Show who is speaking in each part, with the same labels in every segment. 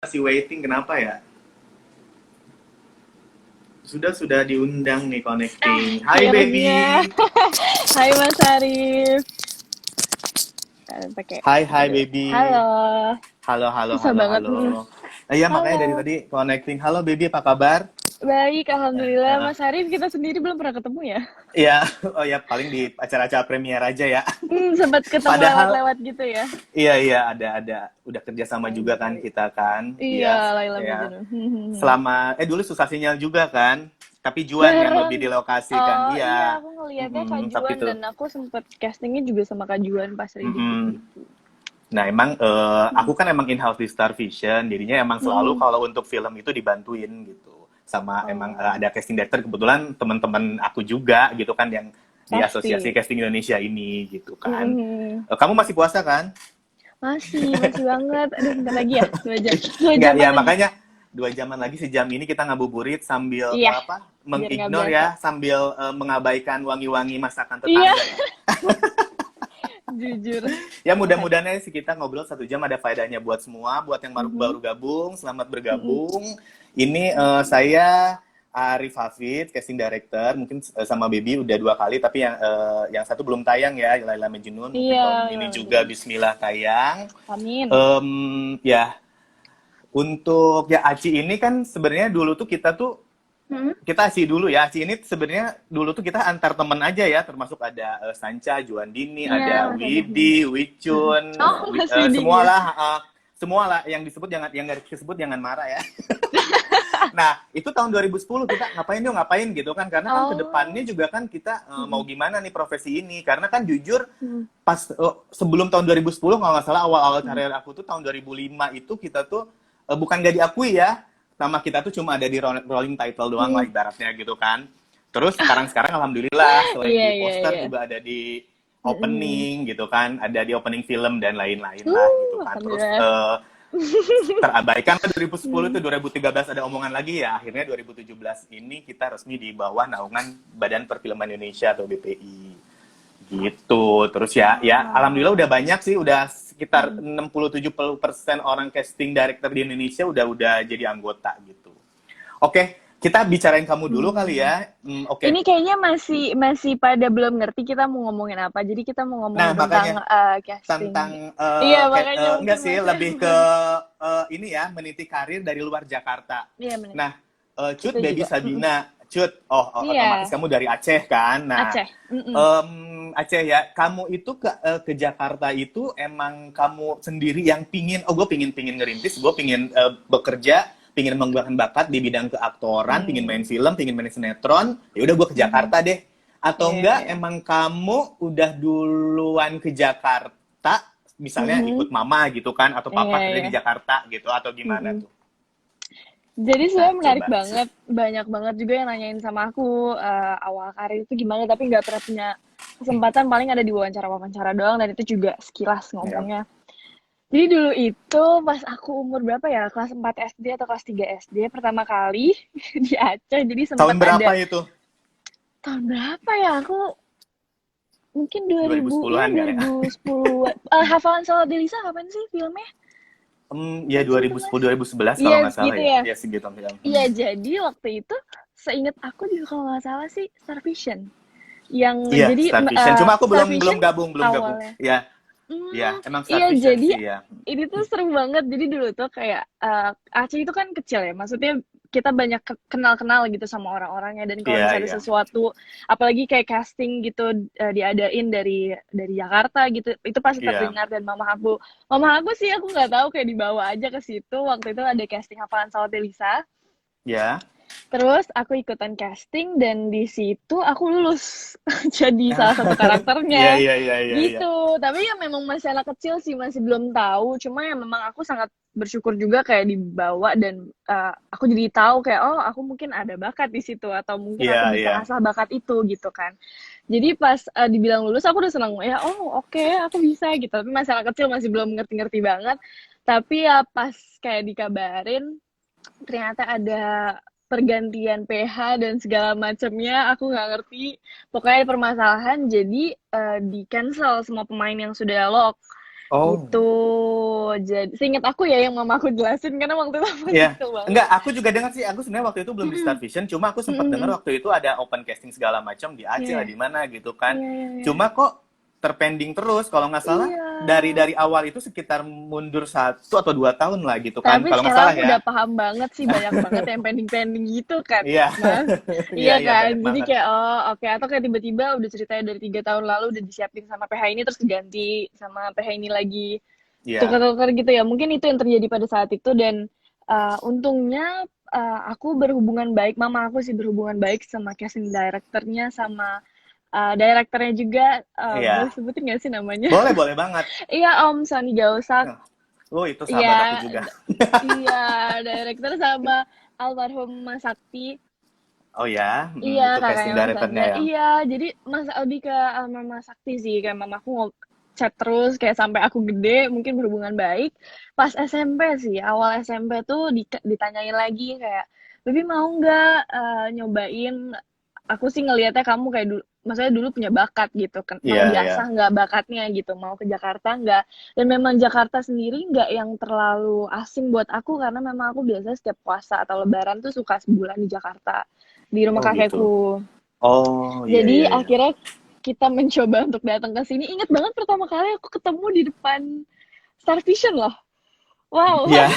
Speaker 1: Masih waiting, kenapa ya? Sudah diundang nih connecting. Hai baby.
Speaker 2: Akhirnya. Hai Mas Arif. Pakai
Speaker 1: Hai
Speaker 2: dulu.
Speaker 1: baby.
Speaker 2: Halo.
Speaker 1: Halo halo
Speaker 2: Susah
Speaker 1: halo
Speaker 2: banget.
Speaker 1: halo. Iya makanya dari
Speaker 2: Halo.
Speaker 1: tadi connecting. Halo baby, apa kabar?
Speaker 2: Baik, Alhamdulillah.
Speaker 1: Eh,
Speaker 2: Mas Arif, kita sendiri belum pernah ketemu ya?
Speaker 1: Iya, oh ya paling di acara-acara premier aja ya.
Speaker 2: Sempat ketemu
Speaker 1: Padahal
Speaker 2: lewat-lewat gitu ya?
Speaker 1: iya ada udah kerja sama
Speaker 2: Lain
Speaker 1: juga kan
Speaker 2: kali.
Speaker 1: kita kan.
Speaker 2: Iya,
Speaker 1: Iya
Speaker 2: Laila
Speaker 1: ya.
Speaker 2: Majnun.
Speaker 1: Selama dulu susah sinyal juga kan. Tapi Juan yang lebih
Speaker 2: Bareng.
Speaker 1: di lokasi kan.
Speaker 2: Oh iya,
Speaker 1: Iya.
Speaker 2: aku ngelihatnya Kak
Speaker 1: Tapi
Speaker 2: Juan
Speaker 1: tuh.
Speaker 2: dan aku sempet castingnya juga sama Kak Juan pas reading book
Speaker 1: mm-mm.
Speaker 2: gitu.
Speaker 1: Nah, emang
Speaker 2: Hmm.
Speaker 1: aku kan emang in-house di Star Vision, jadinya emang selalu
Speaker 2: Hmm.
Speaker 1: kalau untuk film itu dibantuin gitu. Sama emang
Speaker 2: Oh,
Speaker 1: ada casting director, kebetulan teman-teman aku juga gitu kan yang di Asosiasi
Speaker 2: pasti.
Speaker 1: Casting Indonesia ini gitu kan.
Speaker 2: Hmm.
Speaker 1: Kamu masih puasa kan?
Speaker 2: Masih banget. Aduh, bentar lagi ya, 2 jam. Dua
Speaker 1: Enggak, ya
Speaker 2: jaman lagi.
Speaker 1: makanya 2 jaman lagi sejam ini kita ngabuburit sambil
Speaker 2: Iya,
Speaker 1: apa?
Speaker 2: biar nggak
Speaker 1: Mengignore
Speaker 2: berasa.
Speaker 1: ya, sambil mengabaikan wangi-wangi masakan
Speaker 2: Iya,
Speaker 1: tetangga ya.
Speaker 2: jujur.
Speaker 1: Ya
Speaker 2: Sehat.
Speaker 1: mudah-mudahan sih kita ngobrol 1 jam ada faedahnya buat semua, buat yang baru baru
Speaker 2: Mhm,
Speaker 1: gabung, selamat
Speaker 2: mhm.
Speaker 1: bergabung. Ini
Speaker 2: Oke.
Speaker 1: saya Arif Hafid, casting director, mungkin sama Baby udah 2 kali, tapi yang satu belum tayang ya, Laila Majnun. Mungkin
Speaker 2: Iya,
Speaker 1: tahun ini
Speaker 2: Lila
Speaker 1: juga
Speaker 2: Majnun.
Speaker 1: Bismillah tayang.
Speaker 2: Amin.
Speaker 1: Ya untuk ya Aci ini kan sebenarnya dulu tuh
Speaker 2: Mhm.
Speaker 1: kita Aci dulu ya. Aci ini sebenarnya dulu tuh kita antar temen aja ya, termasuk ada Sanca, Juandini,
Speaker 2: Iya,
Speaker 1: ada
Speaker 2: Mas Adi. Mhm.
Speaker 1: Widi, Wicun,
Speaker 2: Oh, Mas Widing ya?
Speaker 1: semualah yang disebut jangan yang nggak disebut jangan marah ya. Nah, itu tahun 2010 kita ngapain gitu kan, karena kan kedepannya
Speaker 2: Oh.
Speaker 1: juga kan kita mau
Speaker 2: Mhm.
Speaker 1: gimana nih profesi ini, karena kan jujur
Speaker 2: Mhm.
Speaker 1: pas sebelum tahun 2010 kalau nggak salah awal-awal
Speaker 2: Mhm.
Speaker 1: karir aku tuh tahun 2005 itu kita tuh bukan gak diakui ya, nama kita tuh cuma ada di rolling title doang lah
Speaker 2: Mhm.
Speaker 1: ibaratnya gitu kan. Terus sekarang alhamdulillah selain
Speaker 2: Iya,
Speaker 1: di
Speaker 2: iya,
Speaker 1: poster
Speaker 2: iya.
Speaker 1: juga ada di
Speaker 2: Mhm.
Speaker 1: opening gitu kan, ada di opening film dan lain-lain lah gitu kan. Terus
Speaker 2: Alhamdulillah.
Speaker 1: terabaikan lah 2010 itu,
Speaker 2: Mhm.
Speaker 1: 2013 ada omongan lagi ya, akhirnya 2017 ini kita resmi di bawah naungan Badan Perfilman Indonesia atau BPI gitu. Terus ya alhamdulillah udah
Speaker 2: Wow.
Speaker 1: banyak sih, udah sekitar
Speaker 2: Mhm.
Speaker 1: 60-70% orang casting director di Indonesia udah jadi anggota gitu. Oke, kita bicarain kamu dulu kali
Speaker 2: Hmm.
Speaker 1: ya. Oke.
Speaker 2: Ini kayaknya masih masih pada belum ngerti kita mau ngomongin apa. Jadi kita mau
Speaker 1: Nah,
Speaker 2: ngomongin tentang
Speaker 1: makanya
Speaker 2: casting.
Speaker 1: tentang
Speaker 2: Iya, makanya
Speaker 1: enggak
Speaker 2: mungkin
Speaker 1: sih,
Speaker 2: Mas
Speaker 1: lebih ke
Speaker 2: belum.
Speaker 1: ini ya, meniti karir dari luar Jakarta.
Speaker 2: Iya, benar.
Speaker 1: Nah, Cut
Speaker 2: Itu
Speaker 1: Baby
Speaker 2: juga. Mm-mm.
Speaker 1: Sabina, Cut, otomatis
Speaker 2: Iya,
Speaker 1: kamu dari Aceh kan. Nah,
Speaker 2: Aceh. Mm-mm.
Speaker 1: Aceh ya, kamu itu ke Jakarta itu emang kamu sendiri yang pingin, gue pingin ngerintis, gue pingin bekerja, pingin mengembangkan bakat di bidang keaktoran, pingin
Speaker 2: Hmm.
Speaker 1: main film, pingin main sinetron, ya udah gue ke
Speaker 2: Mhm.
Speaker 1: Jakarta deh. Atau
Speaker 2: Iya,
Speaker 1: enggak
Speaker 2: iya.
Speaker 1: emang kamu udah duluan ke Jakarta, misalnya
Speaker 2: Mhm.
Speaker 1: ikut mama gitu kan, atau
Speaker 2: Iya,
Speaker 1: papa kerja
Speaker 2: iya.
Speaker 1: di Jakarta gitu, atau gimana
Speaker 2: Mm-mm.
Speaker 1: tuh?
Speaker 2: Jadi
Speaker 1: Nah,
Speaker 2: sebenarnya menarik
Speaker 1: coba.
Speaker 2: banget, banyak banget juga yang nanyain sama aku awal karir itu gimana, tapi nggak pernah punya kesempatan, paling ada di wawancara-wawancara doang, dan itu juga sekilas
Speaker 1: Ya.
Speaker 2: ngomongnya. Jadi dulu itu pas aku umur berapa ya, kelas 4 SD atau kelas 3 SD, pertama kali di Aceh, jadi
Speaker 1: Tahun
Speaker 2: sempat
Speaker 1: berapa
Speaker 2: ada,
Speaker 1: itu?
Speaker 2: tahun berapa ya, aku mungkin 2000, ya
Speaker 1: 2010-an kali ya?
Speaker 2: 2010. Hafalan Salwa Delisa kapan sih filmnya?
Speaker 1: Ya
Speaker 2: Kapan sih itu, Mas?
Speaker 1: 2010 2011 kalau
Speaker 2: Iya,
Speaker 1: nggak salah
Speaker 2: gitu
Speaker 1: ya.
Speaker 2: ya.
Speaker 1: Ya segitu film.
Speaker 2: Iya, jadi waktu itu seingat aku juga kalau nggak salah sih Star Vision. Yang
Speaker 1: Iya,
Speaker 2: jadi
Speaker 1: Star Vision. Cuma aku
Speaker 2: Star
Speaker 1: belum belum
Speaker 2: Vision
Speaker 1: gabung, belum gabung.
Speaker 2: awalnya.
Speaker 1: Ya, ya,
Speaker 2: Hmm,
Speaker 1: emang Star
Speaker 2: iya,
Speaker 1: Vision
Speaker 2: jadi
Speaker 1: sih ya.
Speaker 2: ini tuh seru banget. Jadi dulu tuh kayak Aceh itu kan kecil ya. Maksudnya kita banyak kenal-kenal gitu sama orang-orangnya, dan kalau
Speaker 1: Iya,
Speaker 2: misalnya
Speaker 1: iya.
Speaker 2: sesuatu apalagi kayak casting gitu diadain dari Jakarta gitu, itu pasti
Speaker 1: Iya.
Speaker 2: terdengar. Dan mama aku sih aku nggak tahu, kayak dibawa aja ke situ. Waktu itu ada casting hafalan Salwa Delisa.
Speaker 1: Ya.
Speaker 2: Terus aku ikutan casting dan di situ aku lulus jadi salah satu
Speaker 1: Iya,
Speaker 2: karakternya
Speaker 1: iya, iya, iya, iya.
Speaker 2: gitu. Tapi ya memang masih anak kecil sih, masih belum tahu. Cuma ya memang aku sangat bersyukur juga kayak dibawa, dan aku jadi tahu kayak oh aku mungkin ada bakat di situ, atau mungkin
Speaker 1: Iya,
Speaker 2: aku bisa
Speaker 1: iya.
Speaker 2: ngasah bakat itu gitu kan. Jadi pas dibilang lulus aku udah senang ya, oh oke, aku bisa gitu. Tapi masih anak kecil, masih belum ngerti-ngerti banget. Tapi ya pas kayak dikabarin ternyata ada pergantian PH dan segala macamnya, aku nggak ngerti. Pokoknya ada permasalahan, jadi di cancel semua pemain yang sudah lock.
Speaker 1: Oh.
Speaker 2: gitu. Jadi seingat aku ya yang mama aku jelasin karena waktu itu aku masih
Speaker 1: Iya,
Speaker 2: kecil banget.
Speaker 1: enggak, aku juga dengar sih. Aku sebenarnya waktu itu belum di Star Vision, cuma aku sempat dengar waktu itu ada open casting segala macam di Aceh lah
Speaker 2: Iya,
Speaker 1: di mana gitu kan.
Speaker 2: iya, iya, iya.
Speaker 1: Cuma kok terpending terus, kalau nggak salah
Speaker 2: Iya.
Speaker 1: dari awal itu sekitar mundur 1 atau 2 tahun lah gitu kan,
Speaker 2: Tapi
Speaker 1: kalau nggak
Speaker 2: sekarang
Speaker 1: salah
Speaker 2: aku udah
Speaker 1: ya.
Speaker 2: paham banget sih banyak banget yang pending-pending gitu kan,
Speaker 1: Iya,
Speaker 2: Mas.
Speaker 1: iya,
Speaker 2: Iya
Speaker 1: iya
Speaker 2: kan?
Speaker 1: banyak
Speaker 2: Jadi
Speaker 1: banget.
Speaker 2: kayak oh oke atau kayak tiba-tiba udah ceritanya dari 3 tahun lalu udah disiapin sama PH ini terus diganti sama PH ini lagi.
Speaker 1: Iya.
Speaker 2: Tukar-tukar gitu ya. Mungkin itu yang terjadi pada saat itu dan untungnya aku berhubungan baik, mama aku sih berhubungan baik sama casting directornya sama directornya juga. Boleh
Speaker 1: Iya.
Speaker 2: sebutin nggak sih namanya?
Speaker 1: Boleh, boleh banget.
Speaker 2: Iya Om Sony Gausak.
Speaker 1: Nah, oh, itu sahabat aku
Speaker 2: Iya,
Speaker 1: juga.
Speaker 2: iya, director sama almarhum Mas Sakti.
Speaker 1: Oh ya,
Speaker 2: Iya,
Speaker 1: itu
Speaker 2: kakaknya
Speaker 1: casting
Speaker 2: Mas
Speaker 1: directornya
Speaker 2: Angga.
Speaker 1: ya.
Speaker 2: Iya, jadi Mas lebih ke Mama Sakti sih. Kayak mamaku chat terus kayak sampai aku gede mungkin berhubungan baik. Pas SMP sih, awal SMP tuh ditanyain lagi kayak, "Baby mau nggak nyobain?" Aku sih ngelihatnya kamu kayak dulu, maksudnya dulu punya bakat gitu kan. Mau
Speaker 1: Iya, iya.
Speaker 2: diasah nggak bakatnya gitu, mau ke Jakarta nggak? Dan memang Jakarta sendiri nggak yang terlalu asing buat aku karena memang aku biasanya setiap puasa atau Lebaran tuh suka sebulan di Jakarta di rumah
Speaker 1: Oh gitu.
Speaker 2: kakekku.
Speaker 1: Oh, iya,
Speaker 2: Jadi
Speaker 1: iya, iya.
Speaker 2: akhirnya kita mencoba untuk datang ke sini. Ingat banget pertama kali aku ketemu di depan Star Vision loh. Wow,
Speaker 1: Iya.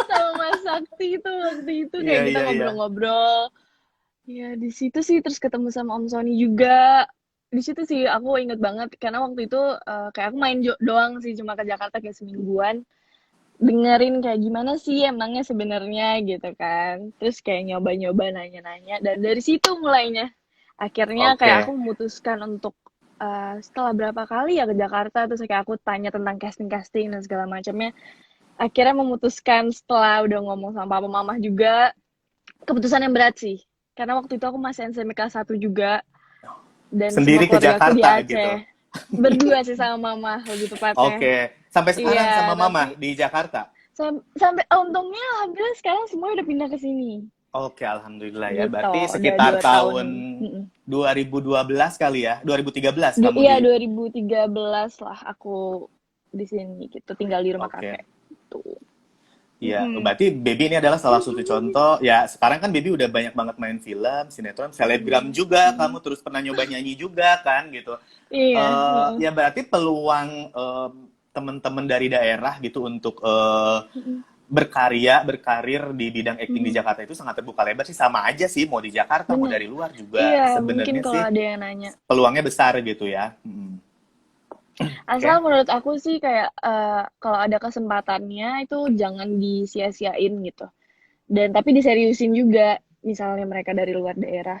Speaker 2: sama Mas Sakti itu waktu itu
Speaker 1: Iya,
Speaker 2: kayak kita
Speaker 1: iya, iya.
Speaker 2: ngobrol-ngobrol. Ya di situ sih terus ketemu sama Om Sony juga. Di situ sih aku inget banget karena waktu itu kayak aku main doang sih cuma ke Jakarta kayak semingguan dengerin kayak gimana sih emangnya sebenarnya gitu kan. Terus kayak nyoba-nyoba nanya-nanya dan dari situ mulainya. Akhirnya kayak
Speaker 1: Oke.
Speaker 2: aku memutuskan untuk setelah berapa kali ya ke Jakarta terus kayak aku tanya tentang casting-casting dan segala macamnya. Akhirnya memutuskan setelah udah ngomong sama papa mama juga keputusan yang berat sih. Karena waktu itu aku masih SMP kelas 1 juga dan semua
Speaker 1: Sendiri ke
Speaker 2: keluarga aku di
Speaker 1: Jakarta gitu.
Speaker 2: Aceh. Berdua sih sama mama lebih tepatnya.
Speaker 1: Oke. Sampai sekarang sama
Speaker 2: Iya,
Speaker 1: Mama
Speaker 2: tapi
Speaker 1: di Jakarta.
Speaker 2: sampai untungnya alhamdulillah sekarang semua udah pindah ke sini.
Speaker 1: Oke, alhamdulillah ya.
Speaker 2: Gitu,
Speaker 1: Berarti
Speaker 2: udah
Speaker 1: sekitar
Speaker 2: 2 tahun.
Speaker 1: tahun 2012 kali ya. 2013 kamu
Speaker 2: Iya,
Speaker 1: di.
Speaker 2: 2013 lah aku di sini gitu, tinggal di rumah
Speaker 1: Oke.
Speaker 2: kakek. Tuh.
Speaker 1: Iya, berarti Baby ini adalah salah satu contoh. Ya, sekarang kan Baby udah banyak banget main film, sinetron, selebgram juga. Kamu terus pernah nyoba nyanyi juga kan gitu.
Speaker 2: Iya,
Speaker 1: Ya berarti peluang teman-teman dari daerah gitu untuk berkarya, berkarir di bidang acting di Jakarta itu sangat terbuka lebar sih. Sama aja sih, mau di Jakarta, mau
Speaker 2: bener.
Speaker 1: dari luar juga.
Speaker 2: Iya, mungkin
Speaker 1: Sebenarnya
Speaker 2: kalau
Speaker 1: sih
Speaker 2: ada yang nanya.
Speaker 1: peluangnya besar gitu ya.
Speaker 2: Asal
Speaker 1: Oke.
Speaker 2: menurut aku sih kayak kalau ada kesempatannya itu jangan disia-siain gitu. Dan tapi diseriusin juga misalnya mereka dari luar daerah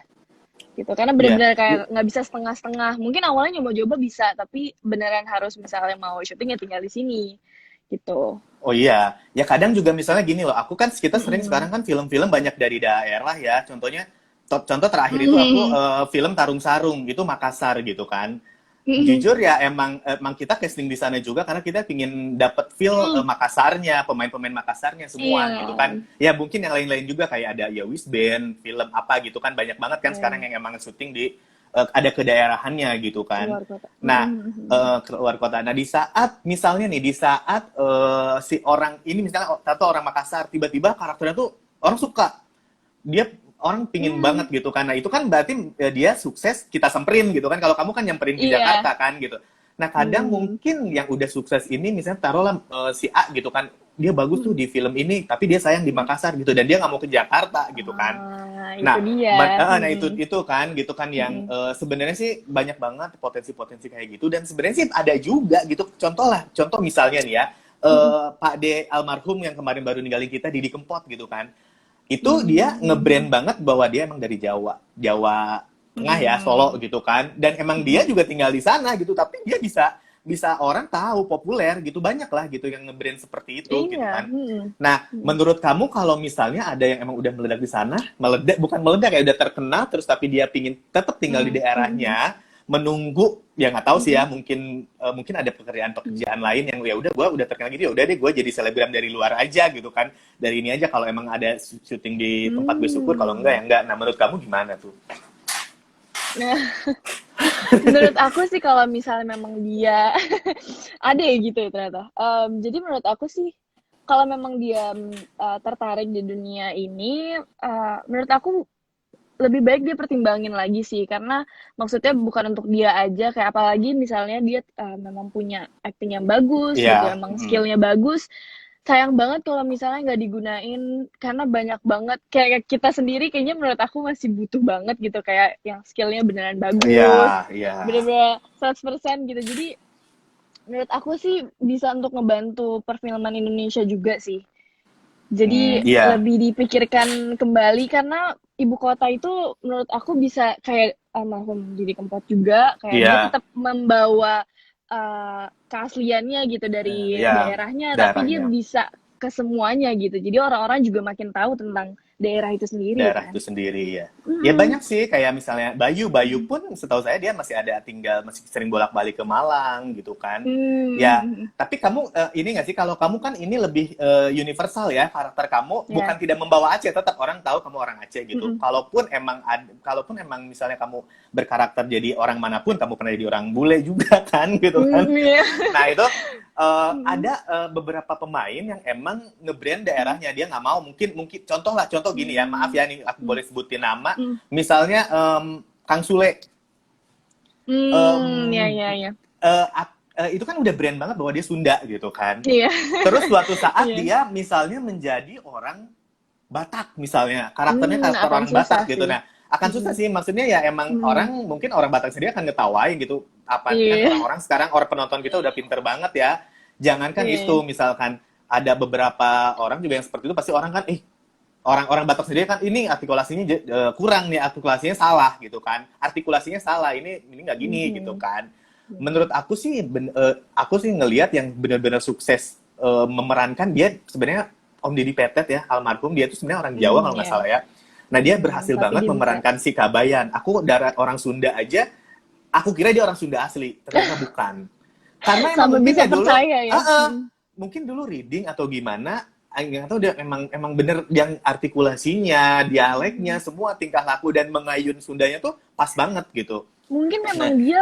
Speaker 2: gitu. Karena
Speaker 1: Iya.
Speaker 2: benar-benar kayak nggak bisa setengah-setengah. Mungkin awalnya nyoba-nyoba bisa, tapi beneran harus misalnya mau syuting ya tinggal di sini gitu.
Speaker 1: Oh iya, ya kadang juga misalnya gini loh, aku kan kita sering
Speaker 2: Mm-mm.
Speaker 1: sekarang kan film-film banyak dari daerah ya. Contohnya, contoh terakhir itu aku
Speaker 2: Mm-mm.
Speaker 1: film Tarung Sarung itu Makassar gitu kan.
Speaker 2: Mm-mm.
Speaker 1: Jujur ya emang kita casting di sana juga karena kita pingin dapet feel
Speaker 2: Mm-mm.
Speaker 1: Makassarnya, pemain-pemain Makassarnya
Speaker 2: Iya,
Speaker 1: semua gitu kan. Ya mungkin yang lain-lain juga kayak ada ya Wisband, film apa gitu kan banyak banget kan sekarang
Speaker 2: iya,
Speaker 1: yang emang syuting di ada kedaerahannya gitu kan.
Speaker 2: keluar kota.
Speaker 1: Nah,
Speaker 2: Mm-mm.
Speaker 1: keluar kota. Nah, di saat misalnya nih di saat si orang ini misalnya satu orang Makassar tiba-tiba karakternya tuh orang suka, dia orang pingin
Speaker 2: Hmm,
Speaker 1: banget gitu karena itu kan berarti dia sukses kita samperin gitu kan kalau kamu kan nyamperin ke
Speaker 2: iya.
Speaker 1: Jakarta kan gitu. Nah kadang
Speaker 2: Hmm.
Speaker 1: mungkin yang udah sukses ini misalnya taruhlah si A gitu kan dia bagus tuh
Speaker 2: Mm-mm.
Speaker 1: di film ini tapi dia sayang di Makassar gitu dan dia nggak mau ke Jakarta gitu kan.
Speaker 2: Itu
Speaker 1: Nah,
Speaker 2: dia.
Speaker 1: nah
Speaker 2: Mm-mm.
Speaker 1: itu kan gitu kan yang
Speaker 2: Mm-mm.
Speaker 1: sebenarnya sih banyak banget potensi-potensi kayak gitu dan sebenarnya sih ada juga gitu. Contoh misalnya nih ya
Speaker 2: Mm-mm.
Speaker 1: Pak D almarhum yang kemarin baru ninggalin kita Didi Kempot gitu kan. Itu dia
Speaker 2: Mm-mm.
Speaker 1: ngebrand banget bahwa dia emang dari Jawa, Jawa Tengah ya, Solo
Speaker 2: Mm-mm.
Speaker 1: gitu kan. Dan emang dia
Speaker 2: Mm-mm.
Speaker 1: juga tinggal di sana gitu, tapi dia bisa bisa orang tahu populer gitu banyak lah gitu yang ngebrand seperti itu gitu
Speaker 2: Iya.
Speaker 1: kan.
Speaker 2: Mm-mm.
Speaker 1: Nah,
Speaker 2: Mm-mm.
Speaker 1: menurut kamu kalau misalnya ada yang emang udah meledak di sana, meledak bukan meledak ya udah terkenal terus tapi dia pingin tetap tinggal di
Speaker 2: Mm-mm.
Speaker 1: daerahnya, menunggu ya nggak tahu sih ya
Speaker 2: Mm-mm.
Speaker 1: mungkin ada pekerjaan-pekerjaan lain yang ya udah gue udah terkenal gitu ya udah deh gue jadi selebgram dari luar aja gitu kan dari ini aja kalau emang ada syuting di tempat gue syukur kalau enggak ya
Speaker 2: Hmm.
Speaker 1: enggak. Nah menurut kamu gimana tuh?
Speaker 2: Nah, Menurut aku sih kalau misalnya memang dia ada ya gitu ya ternyata. Jadi menurut aku sih kalau memang dia tertarik di dunia ini, menurut aku lebih baik dia pertimbangin lagi sih karena maksudnya bukan untuk dia aja kayak apalagi misalnya dia memang punya acting yang bagus gitu,
Speaker 1: Iya,
Speaker 2: emang skillnya bagus. Sayang banget kalau misalnya nggak digunain karena banyak banget kayak kita sendiri kayaknya menurut aku masih butuh banget gitu kayak yang skillnya beneran
Speaker 1: iya,
Speaker 2: bagus,
Speaker 1: iya.
Speaker 2: bener-bener 100% gitu. Jadi menurut aku sih bisa untuk ngebantu perfilman Indonesia juga sih. Jadi
Speaker 1: Iya,
Speaker 2: lebih dipikirkan kembali karena ibu kota itu menurut aku bisa kayak almarhum Didi Kempot juga kayak dia
Speaker 1: iya,
Speaker 2: tetap membawa keasliannya gitu dari
Speaker 1: iya,
Speaker 2: daerahnya tapi dia
Speaker 1: daerahnya.
Speaker 2: bisa ke semuanya gitu. Jadi orang-orang juga makin tahu tentang daerah itu sendiri
Speaker 1: Daerah
Speaker 2: kan.
Speaker 1: itu sendiri ya. Ya
Speaker 2: Mm-mm.
Speaker 1: banyak sih kayak misalnya Bayu pun setahu saya dia masih ada tinggal masih sering bolak-balik ke Malang gitu kan. Ya,
Speaker 2: Hmm,
Speaker 1: tapi kamu ini nggak sih kalau kamu kan ini lebih universal ya karakter kamu bukan
Speaker 2: ya.
Speaker 1: tidak membawa Aceh tetap orang tahu kamu orang Aceh gitu.
Speaker 2: Mm-mm.
Speaker 1: Kalaupun emang misalnya kamu berkarakter jadi orang manapun kamu pernah jadi orang bule juga kan gitu kan.
Speaker 2: Iya.
Speaker 1: Nah itu
Speaker 2: Mm-mm.
Speaker 1: ada beberapa pemain yang emang ngebrand daerahnya dia nggak mau mungkin mungkin contoh gini ya maaf ya nih aku boleh sebutin nama
Speaker 2: Mm-mm.
Speaker 1: misalnya Kang Sule
Speaker 2: Ya,
Speaker 1: em,
Speaker 2: ya, ya.
Speaker 1: itu kan udah brand banget bahwa dia Sunda gitu kan
Speaker 2: Iya.
Speaker 1: terus suatu saat
Speaker 2: Iya.
Speaker 1: dia misalnya menjadi orang Batak misalnya karakternya karakter
Speaker 2: Akan
Speaker 1: orang
Speaker 2: susah
Speaker 1: Batak gitu
Speaker 2: sih.
Speaker 1: nah akan susah
Speaker 2: Mm.
Speaker 1: sih maksudnya ya emang
Speaker 2: Hmm.
Speaker 1: orang mungkin orang Batak sendiri akan ngetawain gitu apa kan
Speaker 2: Iya.
Speaker 1: orang-orang sekarang orang penonton kita udah pinter banget ya jangankan
Speaker 2: Iya,
Speaker 1: itu
Speaker 2: iya.
Speaker 1: misalkan ada beberapa orang juga yang seperti itu pasti orang kan orang-orang Batak sendiri kan ini artikulasinya kurang nih artikulasinya salah gitu kan artikulasinya salah ini nggak gini gitu
Speaker 2: Mhm.
Speaker 1: kan
Speaker 2: Betul.
Speaker 1: menurut aku sih ngelihat yang benar-benar sukses memerankan dia sebenarnya Om Didi Petet ya almarhum dia tuh sebenarnya orang Jawa kalau nggak
Speaker 2: Iya.
Speaker 1: salah ya nah dia berhasil
Speaker 2: Tapi
Speaker 1: banget
Speaker 2: dia bisa.
Speaker 1: memerankan si Kabayan aku darah orang Sunda aja aku kira dia orang Sunda asli ternyata bukan karena emang
Speaker 2: Sampai
Speaker 1: mungkin
Speaker 2: bisa
Speaker 1: ya dulu
Speaker 2: percaya ya.
Speaker 1: mungkin dulu reading atau gimana nggak tahu dia emang bener yang artikulasinya dialeknya
Speaker 2: Mhm.
Speaker 1: semua tingkah laku dan mengayun Sundanya tuh pas banget gitu
Speaker 2: Mungkin
Speaker 1: nah
Speaker 2: memang dia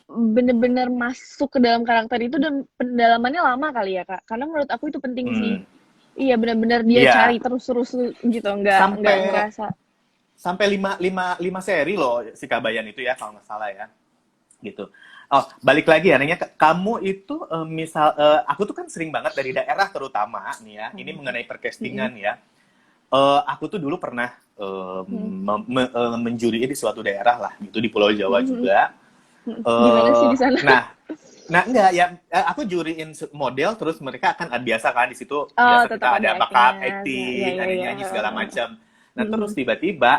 Speaker 2: bener-bener masuk ke dalam karakter itu dan pendalamannya lama kali ya, Kak. Karena menurut aku itu penting sih.
Speaker 1: hmm,
Speaker 2: Iya, benar-benar dia
Speaker 1: iya
Speaker 2: cari terus-terus gitu, nggak
Speaker 1: sampai
Speaker 2: ngerasa.
Speaker 1: sampai lima seri loh si Kabayan itu ya kalau nggak salah ya gitu. Oh, balik lagi ya, nanya kamu itu aku tuh kan sering banget dari daerah terutama nih ya, ini
Speaker 2: Mhm.
Speaker 1: mengenai
Speaker 2: Mhm.
Speaker 1: percastingan ya. Aku tuh dulu pernah
Speaker 2: Mhm.
Speaker 1: menjuri di suatu daerah lah, gitu di Pulau Jawa
Speaker 2: Mhm.
Speaker 1: juga.
Speaker 2: Mhm. Gimana sih di sana?
Speaker 1: Nah, nah enggak ya, aku juriin model, terus mereka akan biasa kan di situ
Speaker 2: Oh,
Speaker 1: biasa
Speaker 2: tetap
Speaker 1: kita
Speaker 2: ada
Speaker 1: ada bakat
Speaker 2: actingnya. Iya,
Speaker 1: acting,
Speaker 2: iya,
Speaker 1: ada
Speaker 2: iya.
Speaker 1: nyanyi segala macam. Nah terus
Speaker 2: Mhm.
Speaker 1: tiba-tiba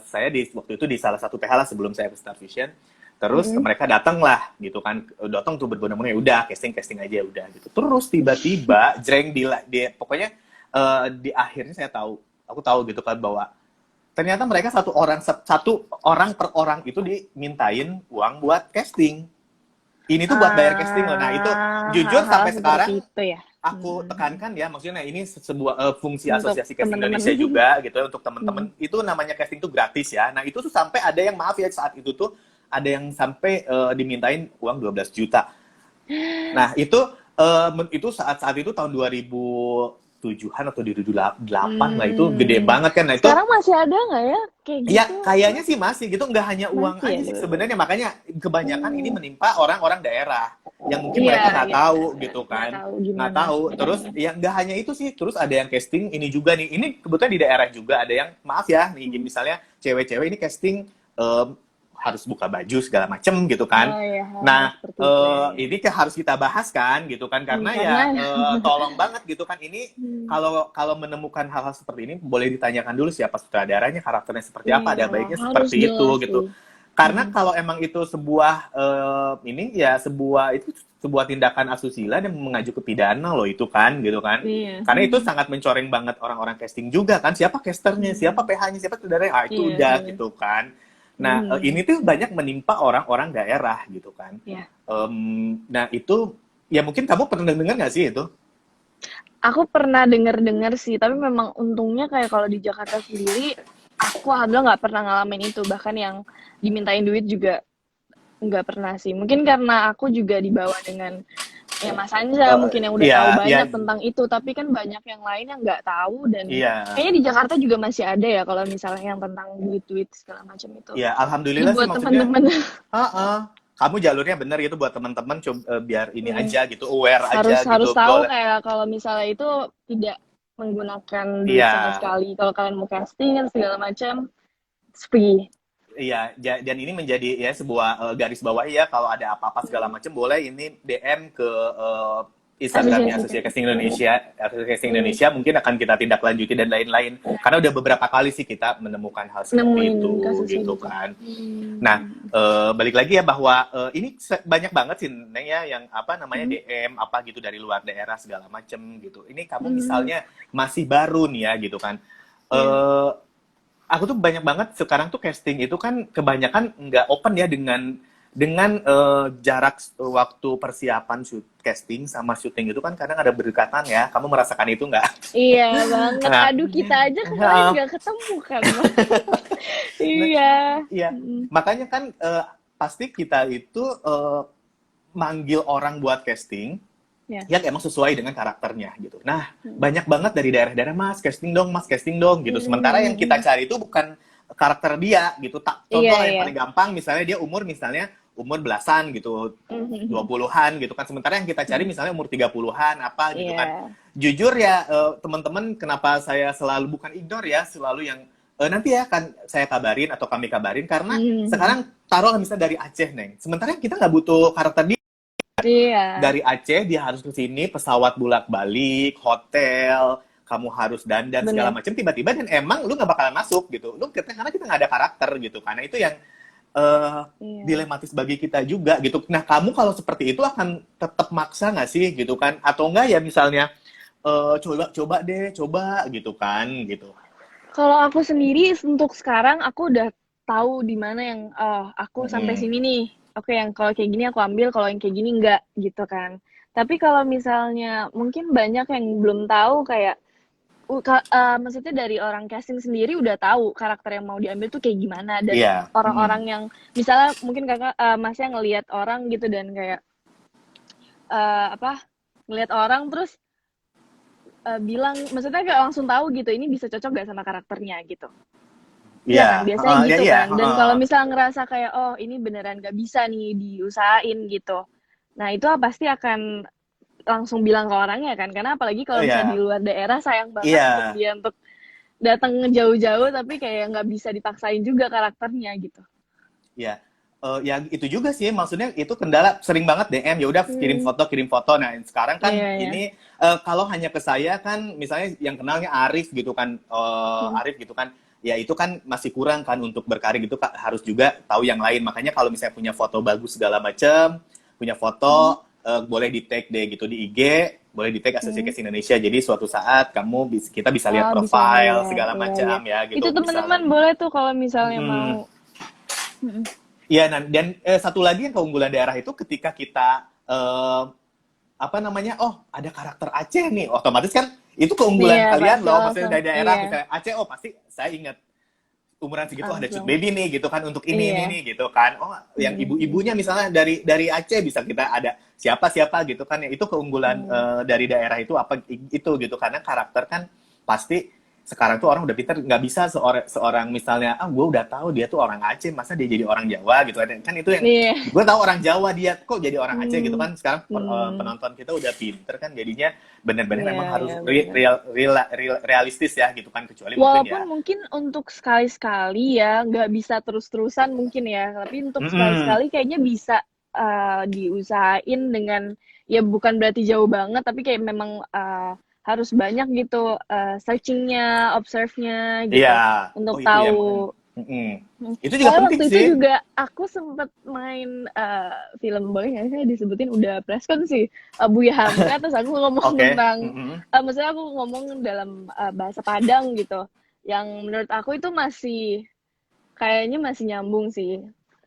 Speaker 1: saya waktu itu di salah satu PH lah sebelum saya ke Star Vision, terus
Speaker 2: Mhm.
Speaker 1: mereka datang lah gitu kan, datang tuh berbondong-bondong ya udah casting casting aja udah gitu. Terus tiba-tiba jreng di pokoknya di akhirnya aku tahu gitu kan bahwa ternyata mereka satu orang per orang itu dimintain uang buat casting. Ini tuh buat bayar casting loh. Nah, itu jujur
Speaker 2: Hal-hal
Speaker 1: sampai
Speaker 2: seperti
Speaker 1: sekarang
Speaker 2: itu ya.
Speaker 1: aku
Speaker 2: Mhm.
Speaker 1: tekankan ya, maksudnya ini sebuah fungsi
Speaker 2: Untuk
Speaker 1: asosiasi casting
Speaker 2: teman-teman.
Speaker 1: Indonesia juga gitu ya, untuk teman-teman.
Speaker 2: Mhm.
Speaker 1: Itu namanya casting tuh gratis ya. Nah, itu tuh sampai ada yang maaf ya saat itu tuh ada yang sampai dimintain uang 12 juta. Nah, itu saat itu tahun 2007-an atau 2008 lah itu gede
Speaker 2: Hmm.
Speaker 1: banget kan. Nah, itu
Speaker 2: Sekarang masih ada nggak ya kayak
Speaker 1: ya,
Speaker 2: gitu?
Speaker 1: kayaknya sih masih gitu, nggak hanya uang
Speaker 2: Masih ya
Speaker 1: aja sih
Speaker 2: dulu.
Speaker 1: sebenarnya, makanya kebanyakan ini
Speaker 2: Oh,
Speaker 1: menimpa orang-orang daerah yang mungkin
Speaker 2: iya,
Speaker 1: mereka nggak
Speaker 2: iya,
Speaker 1: tahu
Speaker 2: benar, benar.
Speaker 1: gitu
Speaker 2: Nggak
Speaker 1: kan,
Speaker 2: tahu
Speaker 1: nggak
Speaker 2: gimana.
Speaker 1: tahu. Terus
Speaker 2: Benar-benar.
Speaker 1: ya nggak hanya itu sih, terus ada yang casting ini juga nih, ini kebetulan di daerah juga ada yang maaf ya nih,
Speaker 2: Hmm.
Speaker 1: misalnya cewek-cewek ini casting em, harus buka baju segala macem gitu kan.
Speaker 2: Oh iya, hal-hal
Speaker 1: Nah,
Speaker 2: seperti itu ya. Ya.
Speaker 1: ini harus kita bahas kan gitu kan, karena ya
Speaker 2: Karena
Speaker 1: tolong banget gitu kan ini
Speaker 2: hmm,
Speaker 1: kalau kalau menemukan hal-hal seperti ini boleh ditanyakan dulu siapa sutradaranya, karakternya seperti apa, ada
Speaker 2: iya
Speaker 1: baiknya
Speaker 2: harus
Speaker 1: seperti itu
Speaker 2: jelas
Speaker 1: gitu.
Speaker 2: sih.
Speaker 1: Karena
Speaker 2: Hmm.
Speaker 1: kalau emang itu sebuah ini ya sebuah tindakan asusila dan mengacu ke pidana loh itu kan gitu kan.
Speaker 2: Iya.
Speaker 1: Karena itu sangat mencoreng banget orang-orang casting juga kan. Siapa casternya, siapa
Speaker 2: Hmm.
Speaker 1: PH-nya, siapa saudaranya, itu
Speaker 2: Iya,
Speaker 1: udah
Speaker 2: iya.
Speaker 1: gitu kan. Nah,
Speaker 2: Hmm.
Speaker 1: ini tuh banyak menimpa orang-orang daerah gitu kan.
Speaker 2: Ya.
Speaker 1: Nah, itu ya mungkin kamu pernah dengar nggak sih itu?
Speaker 2: Aku pernah dengar-dengar sih, tapi memang untungnya kayak kalau di Jakarta sendiri, aku alhamdulillah nggak pernah ngalamin itu. Bahkan yang dimintain duit juga nggak pernah sih. Mungkin karena aku juga dibawa dengan ya Mas Anja
Speaker 1: Eh,
Speaker 2: mungkin yang udah
Speaker 1: iya,
Speaker 2: tahu
Speaker 1: iya,
Speaker 2: banyak tentang itu, tapi kan banyak yang lain yang nggak tahu dan
Speaker 1: iya,
Speaker 2: kayaknya di Jakarta juga masih ada ya kalau misalnya yang tentang duit-duit segala macam itu.
Speaker 1: iya.
Speaker 2: Jadi
Speaker 1: Alhamdulillah sih
Speaker 2: buat
Speaker 1: maksudnya,
Speaker 2: teman-teman
Speaker 1: heeh, kamu jalurnya bener gitu buat teman-teman biar ini
Speaker 2: hmm,
Speaker 1: aja gitu, aware
Speaker 2: harus
Speaker 1: aja
Speaker 2: harus
Speaker 1: gitu.
Speaker 2: tahu
Speaker 1: Boleh.
Speaker 2: kayak kalau misalnya itu tidak menggunakan duit
Speaker 1: Iya,
Speaker 2: sama sekali. Kalau kalian mau casting dan segala macam, it's free.
Speaker 1: iya, dan ini menjadi ya sebuah garis bawah ya kalau ada apa-apa segala
Speaker 2: Hmm.
Speaker 1: macam boleh ini DM ke Instagramnya
Speaker 2: Asosiasi
Speaker 1: Asosiasi
Speaker 2: casting.
Speaker 1: Casting Indonesia, Asosiasi Casting
Speaker 2: Hmm.
Speaker 1: Indonesia mungkin akan kita tindak lanjuti dan lain-lain. Karena udah beberapa kali sih kita menemukan hal seperti
Speaker 2: Nemuin
Speaker 1: itu
Speaker 2: kasus kayak
Speaker 1: gitu
Speaker 2: gitu.
Speaker 1: kan. Nah,
Speaker 2: Hmm.
Speaker 1: balik lagi ya bahwa ini banyak banget sih Neng ya yang apa namanya
Speaker 2: Hmm.
Speaker 1: DM apa gitu dari luar daerah segala macem gitu. Ini kamu
Speaker 2: Hmm.
Speaker 1: misalnya masih baru nih ya gitu kan.
Speaker 2: Ya.
Speaker 1: Eh aku tuh banyak banget sekarang tuh casting itu kan kebanyakan nggak open ya dengan jarak waktu persiapan casting sama syuting itu kan kadang ada berdekatan ya. Kamu merasakan itu nggak?
Speaker 2: Iya banget.
Speaker 1: Nah,
Speaker 2: Aduh, kita aja kemarin
Speaker 1: nah,
Speaker 2: nggak ketemu kan, Mas. Iya.
Speaker 1: iya.
Speaker 2: Mm.
Speaker 1: Makanya kan pasti kita itu manggil orang buat casting
Speaker 2: Ya.
Speaker 1: yang emang sesuai dengan karakternya gitu. Nah,
Speaker 2: Mm.
Speaker 1: banyak banget dari daerah-daerah Mas casting dong gitu. Sementara yang kita
Speaker 2: Mm.
Speaker 1: cari itu bukan karakter dia gitu. Tak,
Speaker 2: Iya,
Speaker 1: contoh lah yang
Speaker 2: iya.
Speaker 1: paling gampang misalnya dia misalnya umur belasan gitu,
Speaker 2: Mm.
Speaker 1: 20-an gitu kan. Sementara yang kita cari misalnya umur 30-an apa gitu kan.
Speaker 2: Iya.
Speaker 1: Jujur ya teman-teman kenapa saya selalu bukan ignore ya, selalu yang nanti ya kan saya kabarin atau kami kabarin karena
Speaker 2: Mm.
Speaker 1: sekarang taruhlah misalnya dari Aceh, Neng. Sementara kita nggak butuh karakter dia
Speaker 2: Iya.
Speaker 1: dari Aceh dia harus ke sini pesawat bolak-balik hotel kamu harus dandan segala
Speaker 2: Bener.
Speaker 1: macam tiba-tiba dan emang lu nggak bakalan masuk gitu lu karena kita nggak ada karakter gitu karena itu yang eh,
Speaker 2: Iya.
Speaker 1: dilematis bagi kita juga gitu nah kamu kalau seperti itu akan tetap maksa nggak sih gitu kan atau enggak ya misalnya coba coba deh coba gitu kan gitu.
Speaker 2: Kalau aku sendiri untuk sekarang aku udah tahu di mana yang oh aku sampai
Speaker 1: Mm-mm.
Speaker 2: sini nih. Oke, yang kalau kayak gini aku ambil, kalau yang kayak gini enggak gitu kan. Tapi kalau misalnya mungkin banyak yang belum tahu kayak maksudnya dari orang casting sendiri udah tahu karakter yang mau diambil tuh kayak gimana dan
Speaker 1: Iya.
Speaker 2: orang-orang
Speaker 1: Mm-mm.
Speaker 2: yang misalnya mungkin kakak masnya ngelihat orang gitu dan kayak apa ngelihat orang terus bilang maksudnya kayak langsung tahu gitu ini bisa cocok gak sama karakternya gitu. Iya
Speaker 1: Iya.
Speaker 2: kan, biasanya
Speaker 1: Ya
Speaker 2: gitu
Speaker 1: iya.
Speaker 2: kan. Dan kalau misalnya ngerasa kayak, oh ini beneran gak bisa nih diusahain gitu. Nah itu pasti akan langsung bilang ke orangnya kan. Karena apalagi kalau misalnya di
Speaker 1: Iya.
Speaker 2: luar daerah sayang banget untuk
Speaker 1: Iya.
Speaker 2: dia untuk datang jauh-jauh tapi kayak nggak bisa dipaksain juga karakternya gitu.
Speaker 1: Ya, ya itu juga sih maksudnya itu kendala sering banget DM ya udah kirim
Speaker 2: Hmm,
Speaker 1: foto kirim foto. Nah sekarang kan
Speaker 2: iya ya.
Speaker 1: ini kalau hanya ke saya kan misalnya yang kenalnya Arif gitu kan
Speaker 2: Hmm,
Speaker 1: Arif gitu kan ya itu kan masih kurang kan untuk berkarir gitu harus juga tahu yang lain makanya kalau misalnya punya foto bagus segala macam punya
Speaker 2: hmm,
Speaker 1: foto boleh di tag deh gitu di IG boleh di tag Asosiasi
Speaker 2: hmm.
Speaker 1: Casting Indonesia jadi suatu saat kita bisa lihat
Speaker 2: Oh bisa
Speaker 1: profile
Speaker 2: ngeliat,
Speaker 1: segala
Speaker 2: iya iya.
Speaker 1: macam ya
Speaker 2: Itu
Speaker 1: gitu bisa
Speaker 2: teman-teman boleh tuh kalau misalnya
Speaker 1: mm,
Speaker 2: mau. Hmm.
Speaker 1: iya, dan satu lagi yang keunggulan daerah itu ketika kita apa namanya, oh ada karakter Aceh nih, otomatis kan itu keunggulan
Speaker 2: Iya
Speaker 1: kalian
Speaker 2: pasti
Speaker 1: loh, maksudnya
Speaker 2: langsung,
Speaker 1: dari daerah
Speaker 2: iya
Speaker 1: misalnya Aceh, oh pasti saya ingat umuran segitu ada cut
Speaker 2: langsung,
Speaker 1: baby nih gitu kan untuk ini
Speaker 2: iya.
Speaker 1: nih gitu kan, oh yang
Speaker 2: Hmm,
Speaker 1: ibu-ibunya
Speaker 2: hmm,
Speaker 1: misalnya dari Aceh bisa kita ada siapa siapa gitu kan, ya itu keunggulan
Speaker 2: hmm.
Speaker 1: dari daerah itu apa itu gitu karena karakter kan pasti sekarang tuh orang udah pintar nggak bisa seorang seorang misalnya gue udah tahu dia tuh orang Aceh masa dia jadi orang Jawa gitu kan itu yang
Speaker 2: Iya.
Speaker 1: gue tahu orang Jawa dia kok jadi orang Aceh gitu
Speaker 2: Hmm,
Speaker 1: kan sekarang
Speaker 2: hmm.
Speaker 1: penonton kita udah pinter kan jadinya benar-benar
Speaker 2: Iya,
Speaker 1: memang
Speaker 2: iya
Speaker 1: harus
Speaker 2: benar.
Speaker 1: realistis ya gitu kan kecuali mungkin
Speaker 2: Walaupun
Speaker 1: ya
Speaker 2: mungkin untuk sekali-sekali ya, nggak bisa terus-terusan mungkin ya. Tapi untuk
Speaker 1: mm-mm,
Speaker 2: sekali-sekali kayaknya bisa diusahain dengan ya bukan berarti jauh banget, tapi kayak memang harus banyak gitu searchingnya, observe-nya
Speaker 1: iya
Speaker 2: gitu untuk
Speaker 1: oh itu ya makanya
Speaker 2: tahu.
Speaker 1: mm-mm.
Speaker 2: Hmm.
Speaker 1: Itu juga
Speaker 2: Soalnya
Speaker 1: penting
Speaker 2: waktu itu
Speaker 1: sih
Speaker 2: juga aku sempet main film boleh nggak sih disebutin udah preskon sih Buya Hamka terus aku ngomong
Speaker 1: oke
Speaker 2: tentang
Speaker 1: mm-mm.
Speaker 2: maksudnya aku ngomong dalam bahasa Padang gitu yang menurut aku itu masih kayaknya masih nyambung sih.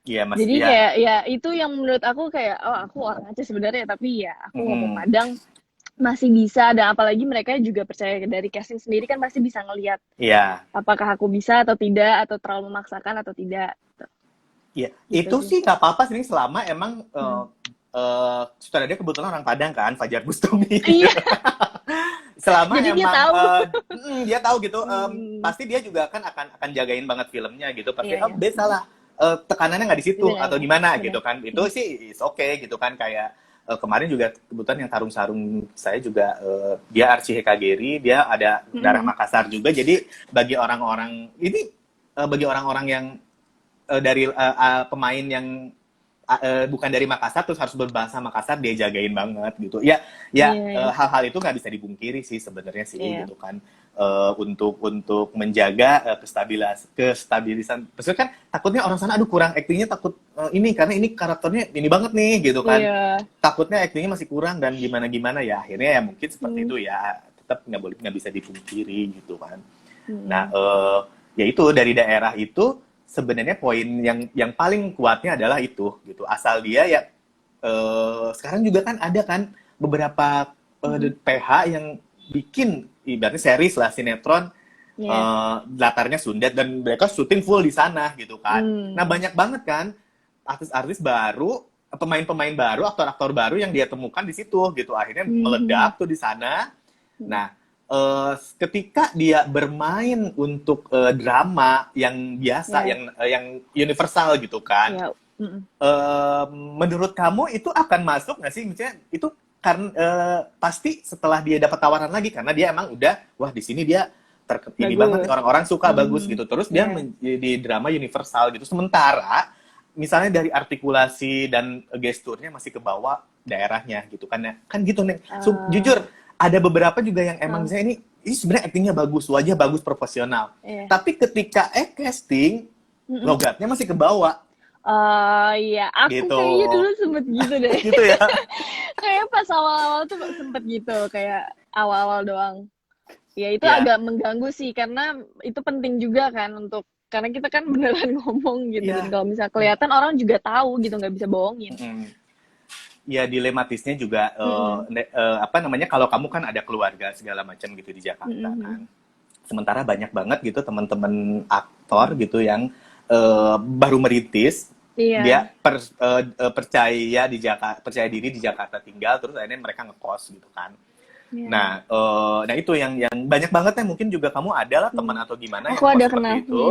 Speaker 1: Iya mas
Speaker 2: Jadi
Speaker 1: iya
Speaker 2: kayak ya itu yang menurut aku kayak oh aku orang Aceh sebenarnya tapi ya aku ngomong
Speaker 1: mm-mm.
Speaker 2: Padang masih bisa dan apalagi mereka juga percaya dari casting sendiri kan pasti bisa ngelihat
Speaker 1: Iya
Speaker 2: apakah aku bisa atau tidak atau terlalu memaksakan atau tidak.
Speaker 1: Iya,
Speaker 2: gitu
Speaker 1: itu
Speaker 2: sih.
Speaker 1: sih nggak apa-apa sih selama emang
Speaker 2: Hmm.
Speaker 1: sutradara kebetulan orang Padang kan, Fajar Bustami.
Speaker 2: Iya,
Speaker 1: Selama
Speaker 2: jadi dia
Speaker 1: emang
Speaker 2: tahu.
Speaker 1: dia tahu gitu,
Speaker 2: Hmm.
Speaker 1: pasti dia juga kan akan jagain banget filmnya gitu. Pasti
Speaker 2: Iya, iya.
Speaker 1: beda lah, tekanannya nggak di situ atau
Speaker 2: Benar,
Speaker 1: gimana gitu
Speaker 2: benar.
Speaker 1: kan. Itu
Speaker 2: Hmm.
Speaker 1: sih is okay gitu kan, kayak kemarin juga kebetulan yang Tarung Sarung saya juga dia Archie Hekageri, dia ada darah
Speaker 2: Hmm.
Speaker 1: Makassar juga. Jadi bagi orang-orang ini, bagi orang-orang yang dari pemain yang bukan dari Makassar terus harus berbahasa Makassar, dia jagain banget gitu ya. Ya
Speaker 2: Iya, iya.
Speaker 1: hal-hal itu nggak bisa dipungkiri sih sebenarnya sih
Speaker 2: Iya.
Speaker 1: gitu kan. Untuk menjaga kestabilisan, maksudnya kan takutnya orang sana aduh kurang aktingnya, takut ini karena ini karakternya ini banget nih gitu kan,
Speaker 2: Iya.
Speaker 1: takutnya aktingnya masih kurang dan gimana gimana ya, akhirnya ya mungkin seperti
Speaker 2: Hmm.
Speaker 1: itu ya, tetap nggak bisa dipungkiri gitu kan. Nah,
Speaker 2: Hmm.
Speaker 1: ya itu dari daerah itu sebenarnya poin yang paling kuatnya adalah itu gitu. Asal dia ya sekarang juga kan ada kan beberapa
Speaker 2: Hmm.
Speaker 1: PH yang bikin ibaratnya series lah, sinetron,
Speaker 2: Iya.
Speaker 1: latarnya Sunda dan mereka syuting full di sana gitu kan. Nah,
Speaker 2: Hmm.
Speaker 1: banyak banget kan artis-artis baru, pemain-pemain baru, aktor-aktor baru yang dia temukan di situ gitu. Akhirnya
Speaker 2: Hmm.
Speaker 1: meledak tuh di sana. Nah, ketika dia bermain untuk drama yang biasa,
Speaker 2: Iya.
Speaker 1: yang universal gitu kan,
Speaker 2: Iya. Hmm.
Speaker 1: menurut kamu itu akan masuk nggak sih? Misalnya itu kan pasti setelah dia dapat tawaran lagi karena dia emang udah wah di sini dia ini banget nih,
Speaker 2: Bagus.
Speaker 1: orang-orang suka bagus
Speaker 2: Hmm.
Speaker 1: gitu. Terus dia
Speaker 2: Iya.
Speaker 1: di drama universal gitu. Sementara misalnya dari artikulasi dan gesturnya masih ke bawah daerahnya gitu kan ya. Kan gitu nih. Jujur ada beberapa juga yang emang
Speaker 2: Ah,
Speaker 1: misalnya ini sebenarnya aktingnya bagus, wajah bagus, profesional.
Speaker 2: iya.
Speaker 1: Tapi ketika casting
Speaker 2: Mm-mm.
Speaker 1: logatnya masih ke bawah
Speaker 2: Iya, aku
Speaker 1: gitu.
Speaker 2: kayaknya dulu sempet gitu deh.
Speaker 1: Gitu ya.
Speaker 2: Kayak pas awal-awal tuh sempet gitu, kayak awal-awal doang. Ya itu
Speaker 1: Ya,
Speaker 2: agak mengganggu sih, karena itu penting juga kan karena kita kan beneran ngomong gitu, dan
Speaker 1: iya.
Speaker 2: kalau misalnya kelihatan orang juga tahu gitu, nggak bisa bohongin.
Speaker 1: Mm-mm. Ya dilematisnya juga
Speaker 2: Mm-mm.
Speaker 1: apa namanya, kalau kamu kan ada keluarga segala macam gitu di Jakarta
Speaker 2: Mm-mm.
Speaker 1: kan. Sementara banyak banget gitu teman-teman aktor gitu yang baru merintis, dia
Speaker 2: Iya,
Speaker 1: percaya di Jakarta, percaya diri di Jakarta tinggal, terus akhirnya mereka ngekos gitu kan.
Speaker 2: iya.
Speaker 1: Nah itu yang banyak banget ya, mungkin juga kamu adalah teman
Speaker 2: Hmm.
Speaker 1: atau gimana
Speaker 2: Aku
Speaker 1: yang
Speaker 2: ada
Speaker 1: ngekos
Speaker 2: kenal.
Speaker 1: seperti itu.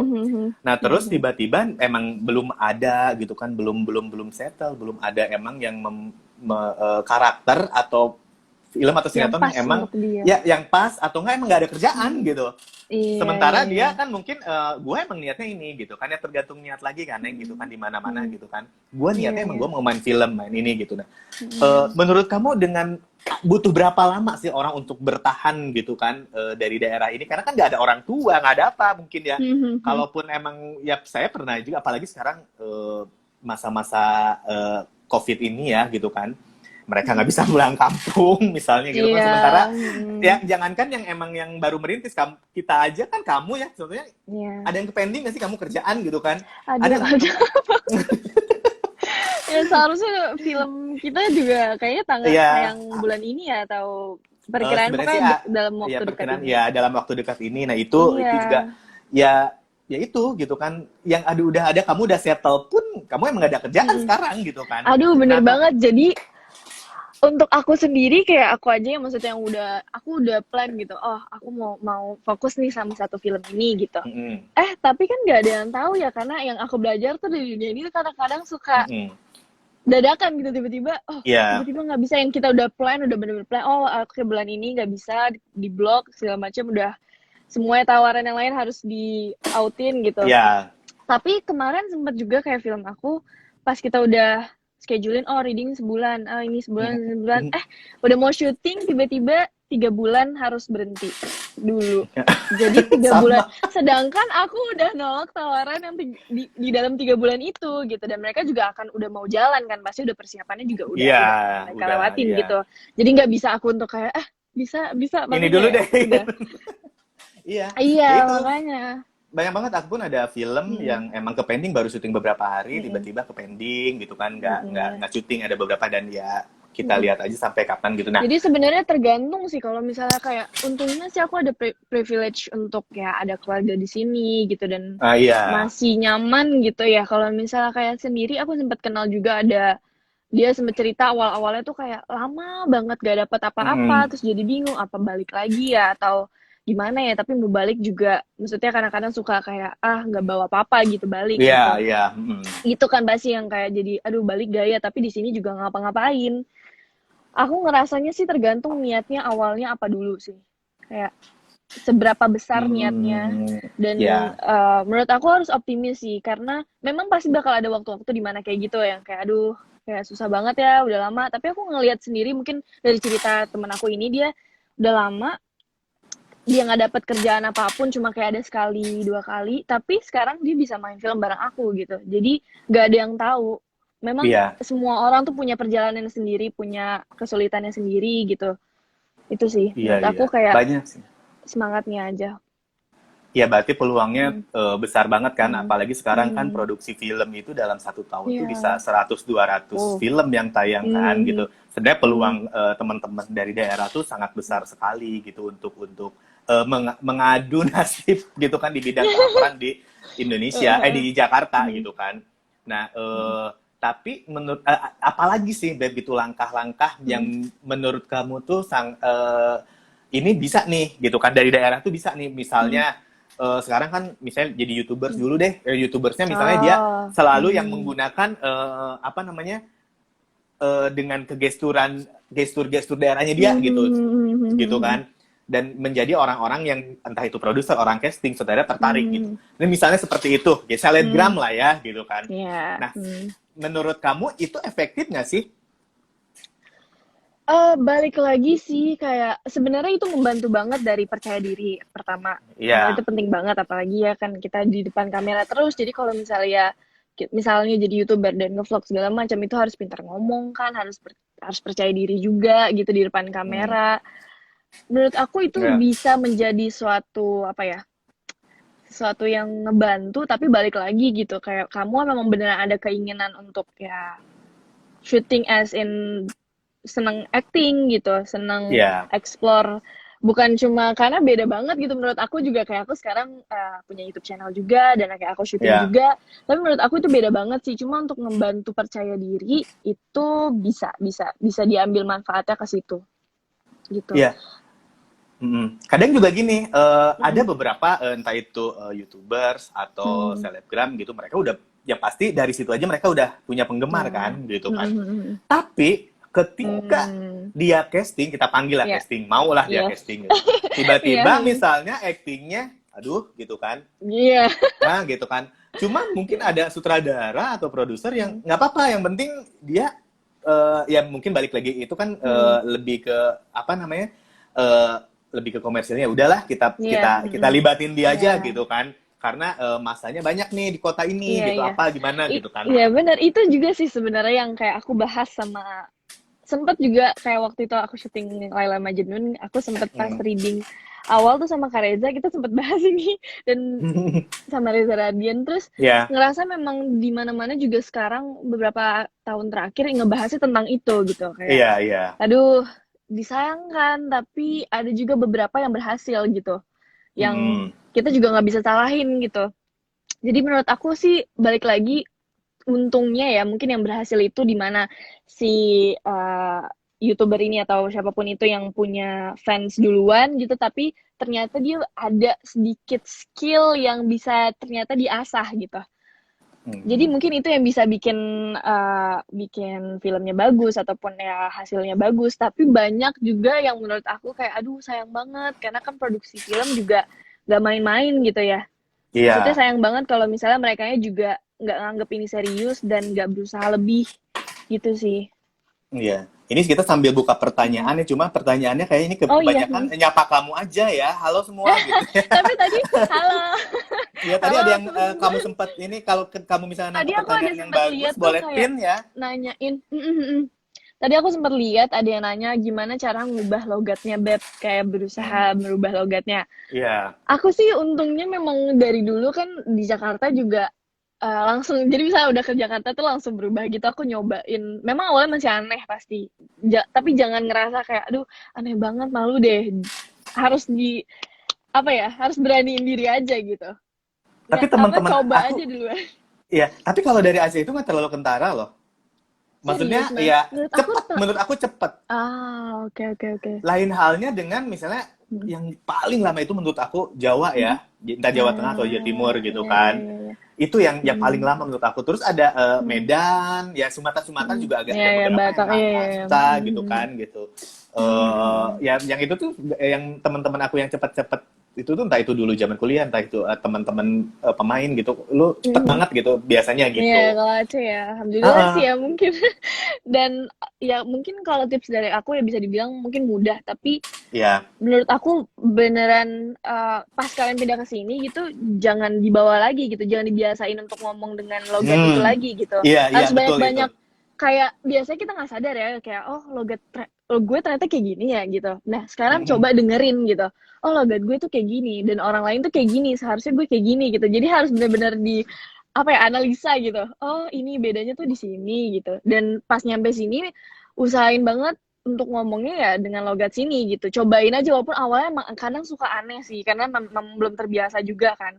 Speaker 1: Nah, terus
Speaker 2: Hmm.
Speaker 1: tiba-tiba emang belum ada gitu kan, belum settle, belum ada emang yang karakter atau film atau
Speaker 2: Yang
Speaker 1: sinetron
Speaker 2: pas
Speaker 1: yang emang
Speaker 2: untuk dia.
Speaker 1: ya yang pas, atau enggak emang nggak ada kerjaan
Speaker 2: Hmm.
Speaker 1: gitu.
Speaker 2: Iya, iya,
Speaker 1: Sementara
Speaker 2: iya.
Speaker 1: dia kan mungkin gue emang niatnya ini gitu kan, ya tergantung niat lagi kan ya gitu kan, di mana-mana
Speaker 2: Hmm.
Speaker 1: gitu kan. Gue
Speaker 2: Iya,
Speaker 1: niatnya emang
Speaker 2: iya.
Speaker 1: gue mau main film, main ini gitu. Nah,
Speaker 2: Hmm.
Speaker 1: menurut kamu dengan butuh berapa lama sih orang untuk bertahan gitu kan dari daerah ini? Karena kan nggak ada orang tua, nggak ada apa mungkin ya.
Speaker 2: Hmm.
Speaker 1: Kalaupun emang ya saya pernah juga, apalagi sekarang masa-masa COVID ini ya gitu kan. Mereka nggak bisa pulang kampung misalnya gitu kan.
Speaker 2: Iya.
Speaker 1: Sementara ya
Speaker 2: Hmm.
Speaker 1: jangankan yang emang yang baru merintis, kita aja kan, kamu ya sebetulnya
Speaker 2: Iya.
Speaker 1: ada yang pending nggak sih kamu kerjaan gitu kan? Ada
Speaker 2: Aduh,
Speaker 1: nggak?
Speaker 2: ya seharusnya film kita juga kayaknya
Speaker 1: Iya,
Speaker 2: tayang bulan ini ya, atau perkiraan
Speaker 1: sebenarnya
Speaker 2: pokoknya
Speaker 1: sih
Speaker 2: dalam
Speaker 1: ya
Speaker 2: waktu dekat
Speaker 1: perkenan
Speaker 2: ini.
Speaker 1: ya dalam waktu dekat ini. Nah itu
Speaker 2: Iya.
Speaker 1: juga ya ya itu gitu kan, yang udah ada, kamu udah settle pun kamu emang gak ada kerjaan
Speaker 2: Mm-mm.
Speaker 1: sekarang gitu kan.
Speaker 2: Aduh, bener
Speaker 1: Nah
Speaker 2: banget. Jadi untuk aku sendiri, kayak aku aja yang maksudnya yang aku udah plan gitu. Oh, aku mau fokus nih sama satu film ini gitu.
Speaker 1: mm-mm,
Speaker 2: Tapi kan nggak ada yang tahu ya, karena yang aku belajar tuh di dunia ini tuh kadang-kadang suka
Speaker 1: mm-mm.
Speaker 2: dadakan gitu, tiba-tiba
Speaker 1: Ya,
Speaker 2: tiba-tiba nggak bisa, yang kita udah plan, udah bener-bener plan, aku ke bulan ini nggak bisa, di blok segala macam, udah semuanya tawaran yang lain harus di outin gitu.
Speaker 1: ya,
Speaker 2: Tapi kemarin sempat juga kayak film aku, pas kita udah schedulein, reading sebulan, ini sebulan,
Speaker 1: mm-mm.
Speaker 2: udah mau syuting, tiba-tiba 3 bulan harus berhenti dulu. Jadi 3 bulan,
Speaker 1: Sama.
Speaker 2: sedangkan aku udah nolak tawaran yang di dalam 3 bulan itu gitu, dan mereka juga akan udah mau jalan kan, pasti udah persiapannya juga udah
Speaker 1: Iya,
Speaker 2: mereka
Speaker 1: udah,
Speaker 2: lewatin
Speaker 1: iya.
Speaker 2: gitu. Jadi nggak bisa aku untuk kayak bisa
Speaker 1: Ini
Speaker 2: tapi
Speaker 1: dulu
Speaker 2: kayak
Speaker 1: deh.
Speaker 2: udah.
Speaker 1: Iya,
Speaker 2: Iya,
Speaker 1: ya itu.
Speaker 2: makanya.
Speaker 1: Banyak banget, aku pun ada film
Speaker 2: Mm-mm.
Speaker 1: yang emang ke pending, baru syuting beberapa hari,
Speaker 2: Mm-mm.
Speaker 1: tiba-tiba ke pending gitu kan, nggak
Speaker 2: Mm-mm,
Speaker 1: nggak
Speaker 2: ya.
Speaker 1: nggak syuting, ada beberapa, dan ya kita lihat aja sampai kapan gitu. Nah,
Speaker 2: Jadi sebenarnya tergantung sih, kalau misalnya kayak untungnya sih aku ada privilege untuk ya ada keluarga di sini gitu dan
Speaker 1: iya.
Speaker 2: masih nyaman gitu ya. Kalau misalnya kayak sendiri aku sempat kenal juga ada, dia sempat cerita awal-awalnya tuh kayak lama banget gak dapet apa-apa,
Speaker 1: Mm-mm.
Speaker 2: terus jadi bingung apa balik lagi ya atau gimana ya, tapi mau balik juga maksudnya kadang-kadang suka kayak nggak bawa apa-apa gitu balik
Speaker 1: Iya,
Speaker 2: gitu.
Speaker 1: iya. Mm.
Speaker 2: Itu kan pasti yang kayak jadi aduh balik gaya tapi di sini juga ngapa-ngapain. Aku ngerasanya sih tergantung niatnya awalnya apa dulu sih. Kayak seberapa besar niatnya.
Speaker 1: Hmm,
Speaker 2: Dan
Speaker 1: ya,
Speaker 2: menurut aku harus optimis sih. Karena memang pasti bakal ada waktu-waktu di mana kayak gitu yang kayak aduh kayak susah banget ya udah lama. Tapi aku ngelihat sendiri mungkin dari cerita temen aku ini dia udah lama dia nggak dapat kerjaan apapun cuma kayak ada sekali dua kali tapi sekarang dia bisa main film bareng aku gitu jadi nggak ada yang tahu memang
Speaker 1: iya,
Speaker 2: semua orang tuh punya perjalanan sendiri punya kesulitannya sendiri gitu itu sih
Speaker 1: iya,
Speaker 2: menurut
Speaker 1: iya.
Speaker 2: aku kayak
Speaker 1: Banyak sih.
Speaker 2: semangatnya aja.
Speaker 1: Ya, berarti peluangnya
Speaker 2: Hmm.
Speaker 1: besar banget kan.
Speaker 2: Hmm.
Speaker 1: Apalagi sekarang kan
Speaker 2: Hmm.
Speaker 1: produksi film itu dalam 1 tahun tuh bisa
Speaker 2: Iya.
Speaker 1: 100-200
Speaker 2: Oh.
Speaker 1: film yang tayang kan gitu.
Speaker 2: Hmm.
Speaker 1: Sebenarnya
Speaker 2: Hmm.
Speaker 1: peluang teman-teman dari daerah tuh sangat besar sekali gitu untuk mengadu nasib gitu kan di bidang keaktoran di Indonesia, di Jakarta
Speaker 2: Hmm.
Speaker 1: gitu kan. Nah, tapi menurut apalagi sih Beb itu langkah-langkah yang
Speaker 2: Hmm.
Speaker 1: menurut kamu tuh ini bisa nih gitu kan dari daerah tuh bisa nih
Speaker 2: Hmm.
Speaker 1: misalnya sekarang kan misalnya jadi YouTubers
Speaker 2: Hmm.
Speaker 1: dulu deh. YouTubersnya misalnya dia
Speaker 2: Oh.
Speaker 1: selalu yang
Speaker 2: Hmm.
Speaker 1: menggunakan apa namanya dengan gestur-gestur daerahnya dia gitu gitu
Speaker 2: Hmm.
Speaker 1: kan. Dan menjadi orang-orang yang entah itu produser, orang casting, saudara tertarik gitu.
Speaker 2: Hmm.
Speaker 1: Dan misalnya seperti itu, ya selebgram
Speaker 2: Hmm.
Speaker 1: lah ya gitu kan.
Speaker 2: Ya.
Speaker 1: Nah,
Speaker 2: Hmm.
Speaker 1: menurut kamu itu efektif nggak sih?
Speaker 2: Balik lagi sih kayak sebenarnya itu membantu banget dari percaya diri pertama. Itu
Speaker 1: Iya,
Speaker 2: penting banget apalagi ya kan kita di depan kamera terus. Jadi kalau misalnya misalnya jadi YouTuber dan ngevlog segala macam itu harus pintar ngomong kan, harus percaya diri juga gitu di depan
Speaker 1: hmm,
Speaker 2: kamera. Menurut aku itu
Speaker 1: ya,
Speaker 2: bisa menjadi suatu apa ya? Sesuatu yang ngebantu tapi balik lagi gitu kayak kamu memang beneran ada keinginan untuk ya shooting as in seneng acting gitu, seneng
Speaker 1: ya,
Speaker 2: explore bukan cuma karena beda banget gitu menurut aku juga kayak aku sekarang punya YouTube channel juga dan kayak aku syuting
Speaker 1: ya,
Speaker 2: juga tapi menurut aku itu beda banget sih cuma untuk membantu percaya diri itu bisa diambil manfaatnya ke situ gitu.
Speaker 1: ya. Kadang juga gini, ada
Speaker 2: Mm-mm.
Speaker 1: beberapa entah itu YouTubers atau
Speaker 2: Hmm.
Speaker 1: selebgram gitu, mereka udah yang pasti dari situ aja mereka udah punya penggemar
Speaker 2: Ya.
Speaker 1: kan, gitu kan.
Speaker 2: Hmm.
Speaker 1: Tapi ketika
Speaker 2: Hmm.
Speaker 1: dia casting, kita panggil lah
Speaker 2: Ya.
Speaker 1: casting, maulah dia
Speaker 2: Yes.
Speaker 1: casting gitu.
Speaker 2: Iya.
Speaker 1: Tiba-tiba misalnya actingnya, aduh gitu kan,
Speaker 2: Iya.
Speaker 1: nah gitu kan. Cuma mungkin ada sutradara atau produser yang
Speaker 2: Hmm.
Speaker 1: nggak apa-apa, yang penting dia ya mungkin balik lagi itu kan
Speaker 2: Hmm.
Speaker 1: lebih ke apa namanya eh, lebih ke komersilnya. Udahlah kita
Speaker 2: Iya.
Speaker 1: kita kita libatin dia aja
Speaker 2: Iya.
Speaker 1: gitu kan, karena masanya banyak nih di kota ini
Speaker 2: Iya,
Speaker 1: gitu
Speaker 2: iya.
Speaker 1: apa gimana gitu kan.
Speaker 2: Iya benar, itu juga sih sebenarnya yang kayak aku bahas sama sempet juga kayak waktu itu aku syuting Laila Majnun, aku sempet pas
Speaker 1: Hmm.
Speaker 2: reading awal tuh sama Kak Reza, kita sempet bahas ini dan sama Reza Radian terus
Speaker 1: Ya,
Speaker 2: ngerasa memang di mana-mana juga sekarang beberapa tahun terakhir ngebahasnya tentang itu gitu kayak
Speaker 1: iya, iya.
Speaker 2: aduh disayangkan tapi ada juga beberapa yang berhasil gitu yang
Speaker 1: Mm-mm.
Speaker 2: kita juga nggak bisa salahin gitu. Jadi menurut aku sih balik lagi untungnya ya mungkin yang berhasil itu di mana si YouTuber ini atau siapapun itu yang punya fans duluan gitu tapi ternyata dia ada sedikit skill yang bisa ternyata diasah gitu. Jadi
Speaker 1: Mm.
Speaker 2: mungkin itu yang bisa bikin filmnya bagus ataupun ya hasilnya bagus. Tapi banyak juga yang menurut aku kayak aduh sayang banget karena kan produksi film juga nggak main-main gitu ya. Maksudnya
Speaker 1: Iya,
Speaker 2: sayang banget kalau misalnya mereka juga nggak nganggep ini serius dan nggak berusaha lebih gitu sih.
Speaker 1: iya. Ini kita sambil buka
Speaker 2: Hmm.
Speaker 1: pertanyaan ya, cuma pertanyaannya kayak ini
Speaker 2: Oh iya.
Speaker 1: kebanyakan nyapa kamu aja ya. Halo semua gitu.
Speaker 2: Tapi tadi halo,
Speaker 1: Ya tadi
Speaker 2: halo
Speaker 1: ada yang kamu
Speaker 2: teman-teman.
Speaker 1: sempat ini kalau kamu misalnya
Speaker 2: Tadi
Speaker 1: nangkep
Speaker 2: aku ada
Speaker 1: pertanyaan yang
Speaker 2: sempat
Speaker 1: bagus
Speaker 2: lihat tuh
Speaker 1: boleh
Speaker 2: kayak
Speaker 1: pin ya.
Speaker 2: nanyain. Tadi aku sempat lihat ada yang nanya gimana cara ngubah logatnya Beb, kayak berusaha
Speaker 1: Hmm.
Speaker 2: merubah logatnya.
Speaker 1: Iya.
Speaker 2: Aku sih untungnya memang dari dulu kan di Jakarta juga langsung jadi misalnya udah ke Jakarta tuh langsung berubah gitu, aku nyobain. Memang awalnya masih aneh pasti, tapi jangan ngerasa kayak aduh aneh banget, malu deh. Harus apa ya, harus beraniin diri aja gitu.
Speaker 1: Tapi
Speaker 2: Nggak, apa,
Speaker 1: teman-teman
Speaker 2: coba
Speaker 1: aku,
Speaker 2: aja duluan.
Speaker 1: ya, tapi kalau dari Aceh itu nggak terlalu kentara loh.
Speaker 2: Serius,
Speaker 1: Maksudnya
Speaker 2: nah
Speaker 1: ya
Speaker 2: menurut aku
Speaker 1: cepet, menurut aku cepet.
Speaker 2: oke oke oke.
Speaker 1: Lain halnya dengan misalnya
Speaker 2: Hmm.
Speaker 1: yang paling lama itu menurut aku Jawa
Speaker 2: Hmm.
Speaker 1: ya, entah Jawa Tengah atau Jawa Timur gitu
Speaker 2: Iya iya
Speaker 1: kan.
Speaker 2: iya iya.
Speaker 1: Itu yang paling
Speaker 2: Hmm.
Speaker 1: lama menurut aku. Terus ada
Speaker 2: Hmm.
Speaker 1: Medan, ya Sumatera
Speaker 2: Hmm.
Speaker 1: juga agak
Speaker 2: Iya
Speaker 1: ada
Speaker 2: iya
Speaker 1: beberapa yang
Speaker 2: Batak, iya iya
Speaker 1: agak
Speaker 2: iya.
Speaker 1: susah gitu
Speaker 2: Hmm.
Speaker 1: kan gitu.
Speaker 2: Hmm.
Speaker 1: Ya yang itu tuh yang teman-teman aku yang cepet-cepet itu tuh entah itu dulu zaman kuliah, entah itu teman-teman pemain gitu, lu cepet
Speaker 2: Hmm.
Speaker 1: banget gitu biasanya
Speaker 2: Iya,
Speaker 1: gitu.
Speaker 2: kalau Aceh ya, alhamdulillah sih
Speaker 1: Heeh.
Speaker 2: ya mungkin. Dan ya mungkin kalau tips dari aku ya bisa dibilang mungkin mudah, tapi
Speaker 1: Ya,
Speaker 2: menurut aku beneran pas kalian pindah ke sini gitu, jangan dibawa lagi gitu, jangan dibiasain untuk ngomong dengan logat itu
Speaker 1: hmm,
Speaker 2: lagi gitu.
Speaker 1: iya iya
Speaker 2: Harus
Speaker 1: betul itu.
Speaker 2: banyak-banyak, kayak biasanya kita nggak sadar ya, kayak oh gue ternyata kayak gini ya gitu. Nah sekarang
Speaker 1: Mm-mm.
Speaker 2: coba dengerin gitu. Oh logat gue tuh kayak gini dan orang lain tuh kayak gini. Seharusnya gue kayak gini gitu. Jadi harus benar-benar di apa ya, analisa gitu. Oh ini bedanya tuh di sini gitu. Dan pas nyampe sini usahain banget untuk ngomongnya ya dengan logat sini gitu. Cobain aja walaupun awalnya emang kadang suka aneh sih karena belum terbiasa juga kan.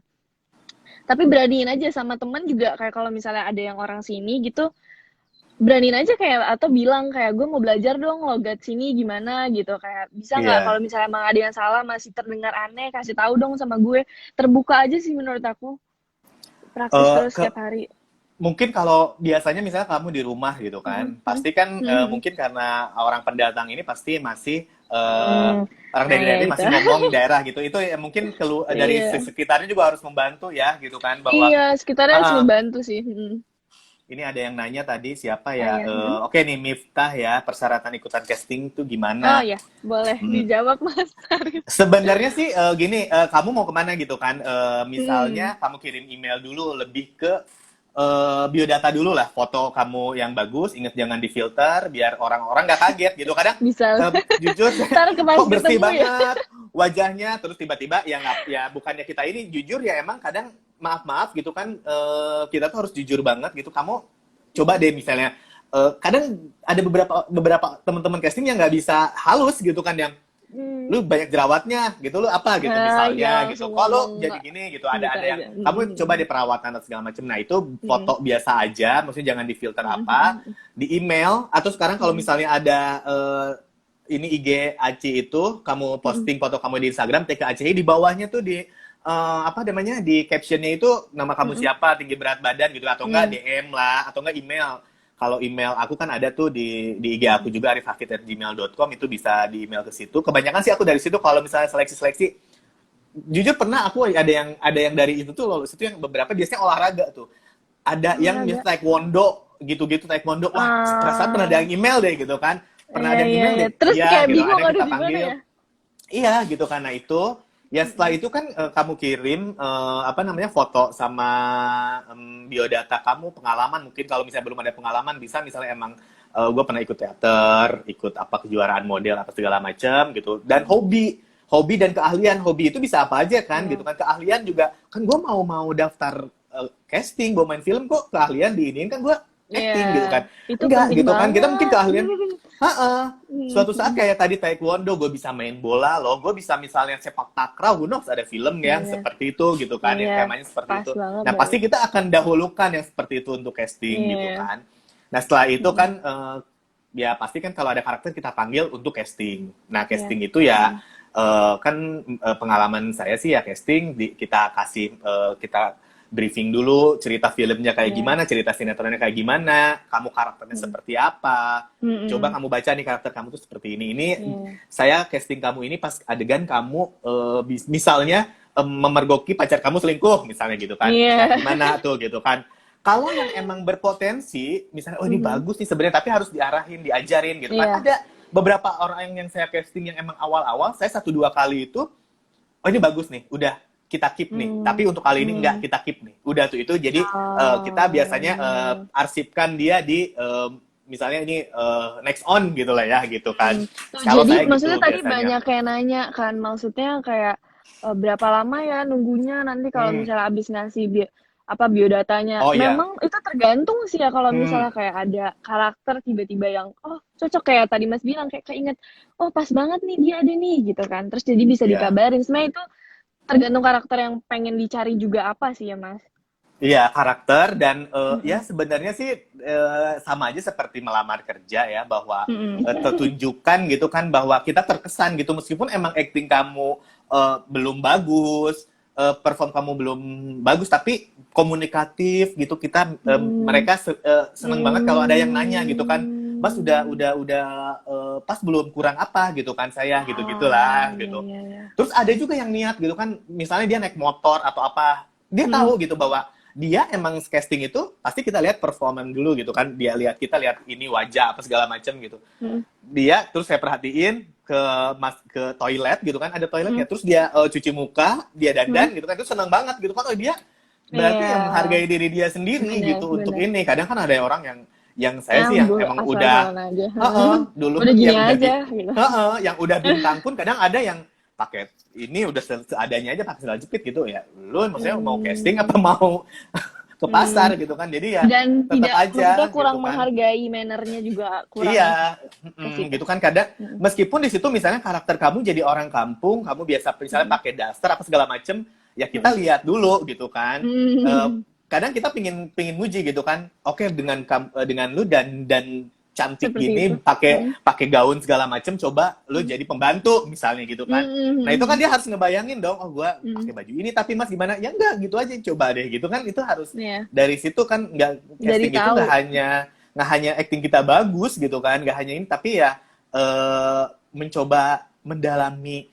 Speaker 2: Tapi beraniin aja sama temen juga, kayak kalau misalnya ada yang orang sini gitu, beraniin aja kayak atau bilang kayak gue mau belajar dong logat sini gimana gitu, kayak bisa nggak kalau
Speaker 1: Iya.
Speaker 2: misalnya emang ada yang salah masih terdengar aneh, kasih tahu dong sama gue. Terbuka aja sih menurut aku, praktis
Speaker 1: Eh,
Speaker 2: terus
Speaker 1: ke
Speaker 2: setiap hari.
Speaker 1: Mungkin kalau biasanya misalnya kamu di rumah gitu
Speaker 2: Hmm,
Speaker 1: kan,
Speaker 2: hmm,
Speaker 1: pasti kan
Speaker 2: hmm,
Speaker 1: mungkin karena orang pendatang ini pasti masih
Speaker 2: hmm.
Speaker 1: orang
Speaker 2: Nah
Speaker 1: dari
Speaker 2: ya
Speaker 1: daerah
Speaker 2: itu.
Speaker 1: masih ngomong daerah gitu. Itu ya mungkin dari
Speaker 2: Iya
Speaker 1: sekitarnya juga harus membantu ya gitu kan bahwa
Speaker 2: iya, sekitarnya harus
Speaker 1: "Ah,
Speaker 2: ngebantu sih. Hmm.
Speaker 1: ini ada yang nanya tadi siapa
Speaker 2: Ah
Speaker 1: ya?
Speaker 2: ya. Hmm.
Speaker 1: Oke nih Miftah ya, persyaratan ikutan casting tuh
Speaker 2: Oh
Speaker 1: gimana?
Speaker 2: ya, boleh
Speaker 1: Hmm,
Speaker 2: dijawab Mas Arif.
Speaker 1: Sebenarnya sih gini, kamu mau kemana gitu kan?
Speaker 2: Hmm.
Speaker 1: Misalnya kamu kirim email dulu, lebih ke biodata dulu lah, foto kamu yang bagus, inget jangan difilter, biar orang-orang nggak kaget gitu. Kadang
Speaker 2: Bisa.
Speaker 1: jujur
Speaker 2: Ntar ke pas
Speaker 1: kok bersih
Speaker 2: ketemu ya.
Speaker 1: banget wajahnya, terus tiba-tiba ya nggak, ya bukannya kita ini jujur ya emang kadang maaf-maaf gitu kan, kita tuh harus jujur banget gitu. Kamu coba deh misalnya, kadang ada beberapa beberapa teman-teman casting yang nggak bisa halus gitu kan, yang
Speaker 2: Hmm.
Speaker 1: lu banyak jerawatnya gitu, lu apa gitu
Speaker 2: Ah, ya
Speaker 1: misalnya gitu,
Speaker 2: langsung
Speaker 1: kok lu
Speaker 2: ngomong
Speaker 1: jadi
Speaker 2: nggak
Speaker 1: gini gitu,
Speaker 2: gitu
Speaker 1: ada yang
Speaker 2: aja.
Speaker 1: kamu coba di perawatan atau segala macam. Nah itu
Speaker 2: Hmm.
Speaker 1: foto biasa aja, maksudnya jangan difilter
Speaker 2: Hmm.
Speaker 1: apa, di email atau sekarang kalau
Speaker 2: Hmm.
Speaker 1: misalnya ada ini IG Aci itu kamu
Speaker 2: Hmm.
Speaker 1: posting foto kamu di Instagram TK Aci, di bawahnya tuh di apa namanya, di captionnya itu nama kamu
Speaker 2: Hmm.
Speaker 1: siapa, tinggi berat badan gitu, atau enggak
Speaker 2: Hmm.
Speaker 1: DM lah, atau enggak email. Kalau email aku kan ada tuh di IG
Speaker 2: Hmm.
Speaker 1: aku juga, arifhafid@gmail.com, itu bisa di email ke situ. Kebanyakan sih aku dari situ kalau misalnya seleksi-seleksi. Jujur pernah aku ada yang dari itu tuh lolos, itu yang beberapa biasanya olahraga tuh. Ada yang
Speaker 2: Olahraga.
Speaker 1: misalnya taekwondo gitu-gitu, taekwondo. Wah, perasaan pernah ada
Speaker 2: Ah,
Speaker 1: yang email deh gitu kan. Pernah
Speaker 2: iya
Speaker 1: ada yang
Speaker 2: iya
Speaker 1: email
Speaker 2: iya.
Speaker 1: deh.
Speaker 2: Terus
Speaker 1: Iya
Speaker 2: kayak
Speaker 1: gitu. Ada
Speaker 2: bingung
Speaker 1: yang
Speaker 2: aduh
Speaker 1: kita
Speaker 2: gimana
Speaker 1: panggil.
Speaker 2: ya.
Speaker 1: Iya gitu, karena itu ya setelah
Speaker 2: Hmm.
Speaker 1: itu kan kamu kirim apa namanya, foto sama biodata kamu, pengalaman, mungkin kalau misalnya belum ada pengalaman bisa misalnya emang gue pernah ikut teater, ikut apa kejuaraan model apa segala macam gitu, dan
Speaker 2: Hmm.
Speaker 1: hobi dan keahlian. Hobi itu bisa apa aja kan gitu
Speaker 2: Iya.
Speaker 1: kan, keahlian juga kan gue mau daftar casting, gue main film kok keahlian diinin kan, gue
Speaker 2: Iya,
Speaker 1: acting gitu kan,
Speaker 2: itu
Speaker 1: enggak
Speaker 2: penting
Speaker 1: gitu kan, kita mungkin
Speaker 2: banget.
Speaker 1: keahlian. Heeh. Suatu saat
Speaker 2: Hmm.
Speaker 1: kayak tadi taekwondo, gue bisa main bola loh, gue bisa misalnya sepak takraw, who knows, ada film yang
Speaker 2: Iya,
Speaker 1: seperti itu gitu kan, yang
Speaker 2: iya,
Speaker 1: temanya seperti
Speaker 2: pas
Speaker 1: itu.
Speaker 2: banget
Speaker 1: Nah
Speaker 2: lagi.
Speaker 1: pasti kita akan dahulukan yang seperti itu untuk casting gitu
Speaker 2: Iya.
Speaker 1: kan. Nah setelah itu
Speaker 2: Hmm.
Speaker 1: kan ya pasti kan kalau ada karakter kita panggil untuk casting. Nah
Speaker 2: Iya.
Speaker 1: casting itu ya
Speaker 2: Hmm.
Speaker 1: kan pengalaman saya sih ya casting, kita kasih kita briefing dulu, cerita filmnya kayak
Speaker 2: Iya.
Speaker 1: gimana, cerita sinetronnya kayak gimana, kamu karakternya
Speaker 2: Hmm.
Speaker 1: seperti apa. Coba
Speaker 2: Hmm.
Speaker 1: kamu baca nih, karakter kamu tuh seperti ini. Ini
Speaker 2: Iya.
Speaker 1: saya casting kamu ini pas adegan kamu misalnya memergoki pacar kamu selingkuh misalnya gitu kan. Nah,
Speaker 2: Iya.
Speaker 1: gimana tuh gitu kan. Kalau yang emang berpotensi, misalnya oh ini
Speaker 2: Mhm.
Speaker 1: bagus nih sebenarnya, tapi harus diarahin, diajarin gitu kan.
Speaker 2: Iya.
Speaker 1: Ada beberapa orang yang saya casting yang emang awal-awal, saya 1-2 kali itu, oh ini bagus nih, udah kita keep nih.
Speaker 2: Hmm.
Speaker 1: Tapi untuk kali ini enggak,
Speaker 2: Hmm.
Speaker 1: kita keep nih. Udah tuh itu, jadi kita biasanya
Speaker 2: Oh.
Speaker 1: arsipkan dia di misalnya ini next on gitu lah ya gitu kan.
Speaker 2: Hmm. Tuh,
Speaker 1: Kalau
Speaker 2: jadi
Speaker 1: saya
Speaker 2: maksudnya
Speaker 1: gitu
Speaker 2: tadi
Speaker 1: biasanya.
Speaker 2: banyak yang nanya kan, maksudnya kayak berapa lama ya nunggunya nanti kalau
Speaker 1: Hmm.
Speaker 2: misalnya abis ngasih apa biodatanya.
Speaker 1: Oh iya.
Speaker 2: Memang itu tergantung sih ya kalau
Speaker 1: Hmm.
Speaker 2: misalnya kayak ada karakter tiba-tiba yang oh cocok kayak tadi Mas bilang kayak keinget oh pas banget nih dia ada nih gitu kan. Terus jadi bisa
Speaker 1: Iya.
Speaker 2: dikabarin. Sebenarnya itu tergantung karakter yang pengen dicari juga apa sih ya Mas.
Speaker 1: Iya, karakter dan ya
Speaker 2: Mm-mm.
Speaker 1: sebenarnya sih sama aja seperti melamar kerja ya bahwa
Speaker 2: Mm-mm.
Speaker 1: tertunjukkan gitu kan bahwa kita terkesan gitu meskipun emang acting kamu belum bagus, perform kamu belum bagus tapi komunikatif gitu kita
Speaker 2: Hmm.
Speaker 1: mereka seneng banget kalau ada yang nanya gitu kan. Mas
Speaker 2: Hmm.
Speaker 1: udah pas belum kurang apa gitu kan saya gitu
Speaker 2: Oh,
Speaker 1: gitulah
Speaker 2: iya
Speaker 1: gitu.
Speaker 2: iya iya.
Speaker 1: Terus ada juga yang niat gitu kan misalnya dia naik motor atau apa dia
Speaker 2: Mm-mm.
Speaker 1: tahu gitu bahwa dia emang casting itu pasti kita lihat performan dulu gitu kan dia lihat kita lihat ini wajah apa segala macam gitu
Speaker 2: Mm-mm.
Speaker 1: dia terus saya perhatiin ke toilet gitu kan ada toiletnya
Speaker 2: Mm-mm.
Speaker 1: terus dia cuci muka dia
Speaker 2: Mm-mm.
Speaker 1: dandan gitu kan itu senang banget gitu kan oh dia berarti yang
Speaker 2: Iya,
Speaker 1: menghargai diri dia sendiri
Speaker 2: benar
Speaker 1: gitu untuk
Speaker 2: benar.
Speaker 1: ini kadang kan ada orang yang saya
Speaker 2: Yang
Speaker 1: sih yang emang udah
Speaker 2: asal-asalan aja.
Speaker 1: dulu
Speaker 2: Udah gini
Speaker 1: yang udah
Speaker 2: aja gitu.
Speaker 1: yang udah bintang pun kadang ada yang pakai ini udah seadanya aja pakai sandal jepit gitu ya lu maksudnya mau casting apa
Speaker 2: Hmm.
Speaker 1: mau ke
Speaker 2: Hmm.
Speaker 1: pasar gitu kan jadi ya
Speaker 2: Dan
Speaker 1: tetap
Speaker 2: tidak maksudnya
Speaker 1: aja gitu
Speaker 2: kurang
Speaker 1: kan
Speaker 2: menghargai mannernya juga kurang
Speaker 1: iya
Speaker 2: ke situ.
Speaker 1: gitu kan kadang
Speaker 2: Mm.
Speaker 1: meskipun di situ misalnya karakter kamu jadi orang kampung kamu biasa misalnya
Speaker 2: Mm.
Speaker 1: pakai daster apa segala macem ya kita
Speaker 2: Mm.
Speaker 1: lihat dulu gitu kan Eh,
Speaker 2: Mm.
Speaker 1: kadang kita pingin pingin muji gitu kan oke dengan dengan lu dan cantik
Speaker 2: Seperti itu.
Speaker 1: gini pakai
Speaker 2: Mm.
Speaker 1: pakai gaun segala macem coba lu
Speaker 2: Mm.
Speaker 1: jadi pembantu misalnya gitu kan nah itu kan
Speaker 2: Mm.
Speaker 1: dia harus ngebayangin dong oh gue
Speaker 2: Mm.
Speaker 1: pakai baju ini tapi mas gimana ya enggak gitu aja coba deh gitu kan itu harus
Speaker 2: Ya,
Speaker 1: dari situ kan nggak
Speaker 2: dari
Speaker 1: casting itu
Speaker 2: tahu
Speaker 1: nggak hanya acting kita bagus gitu kan nggak hanya ini tapi ya mencoba mendalami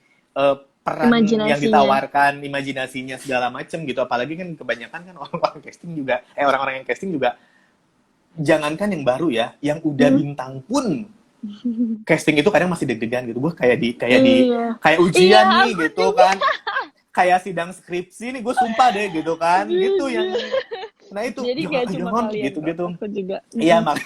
Speaker 1: peran yang
Speaker 2: imajinasinya.
Speaker 1: ditawarkan imajinasinya segala macem gitu apalagi kan kebanyakan kan orang-orang casting juga orang-orang yang casting juga jangankan yang baru ya yang udah
Speaker 2: Mm.
Speaker 1: bintang pun casting itu kadang masih deg-degan gitu gue
Speaker 2: Iya.
Speaker 1: kayak
Speaker 2: Iya,
Speaker 1: ujian
Speaker 2: aku
Speaker 1: nih gitu
Speaker 2: juga
Speaker 1: kan kayak sidang skripsi nih gue sumpah deh gitu kan gitu yang
Speaker 2: jujur.
Speaker 1: nah itu
Speaker 2: Jadi
Speaker 1: jangan
Speaker 2: kayak cuma
Speaker 1: jangan
Speaker 2: kalian
Speaker 1: gitu
Speaker 2: kok,
Speaker 1: gitu
Speaker 2: aku juga.
Speaker 1: iya
Speaker 2: Mm-mm.
Speaker 1: mak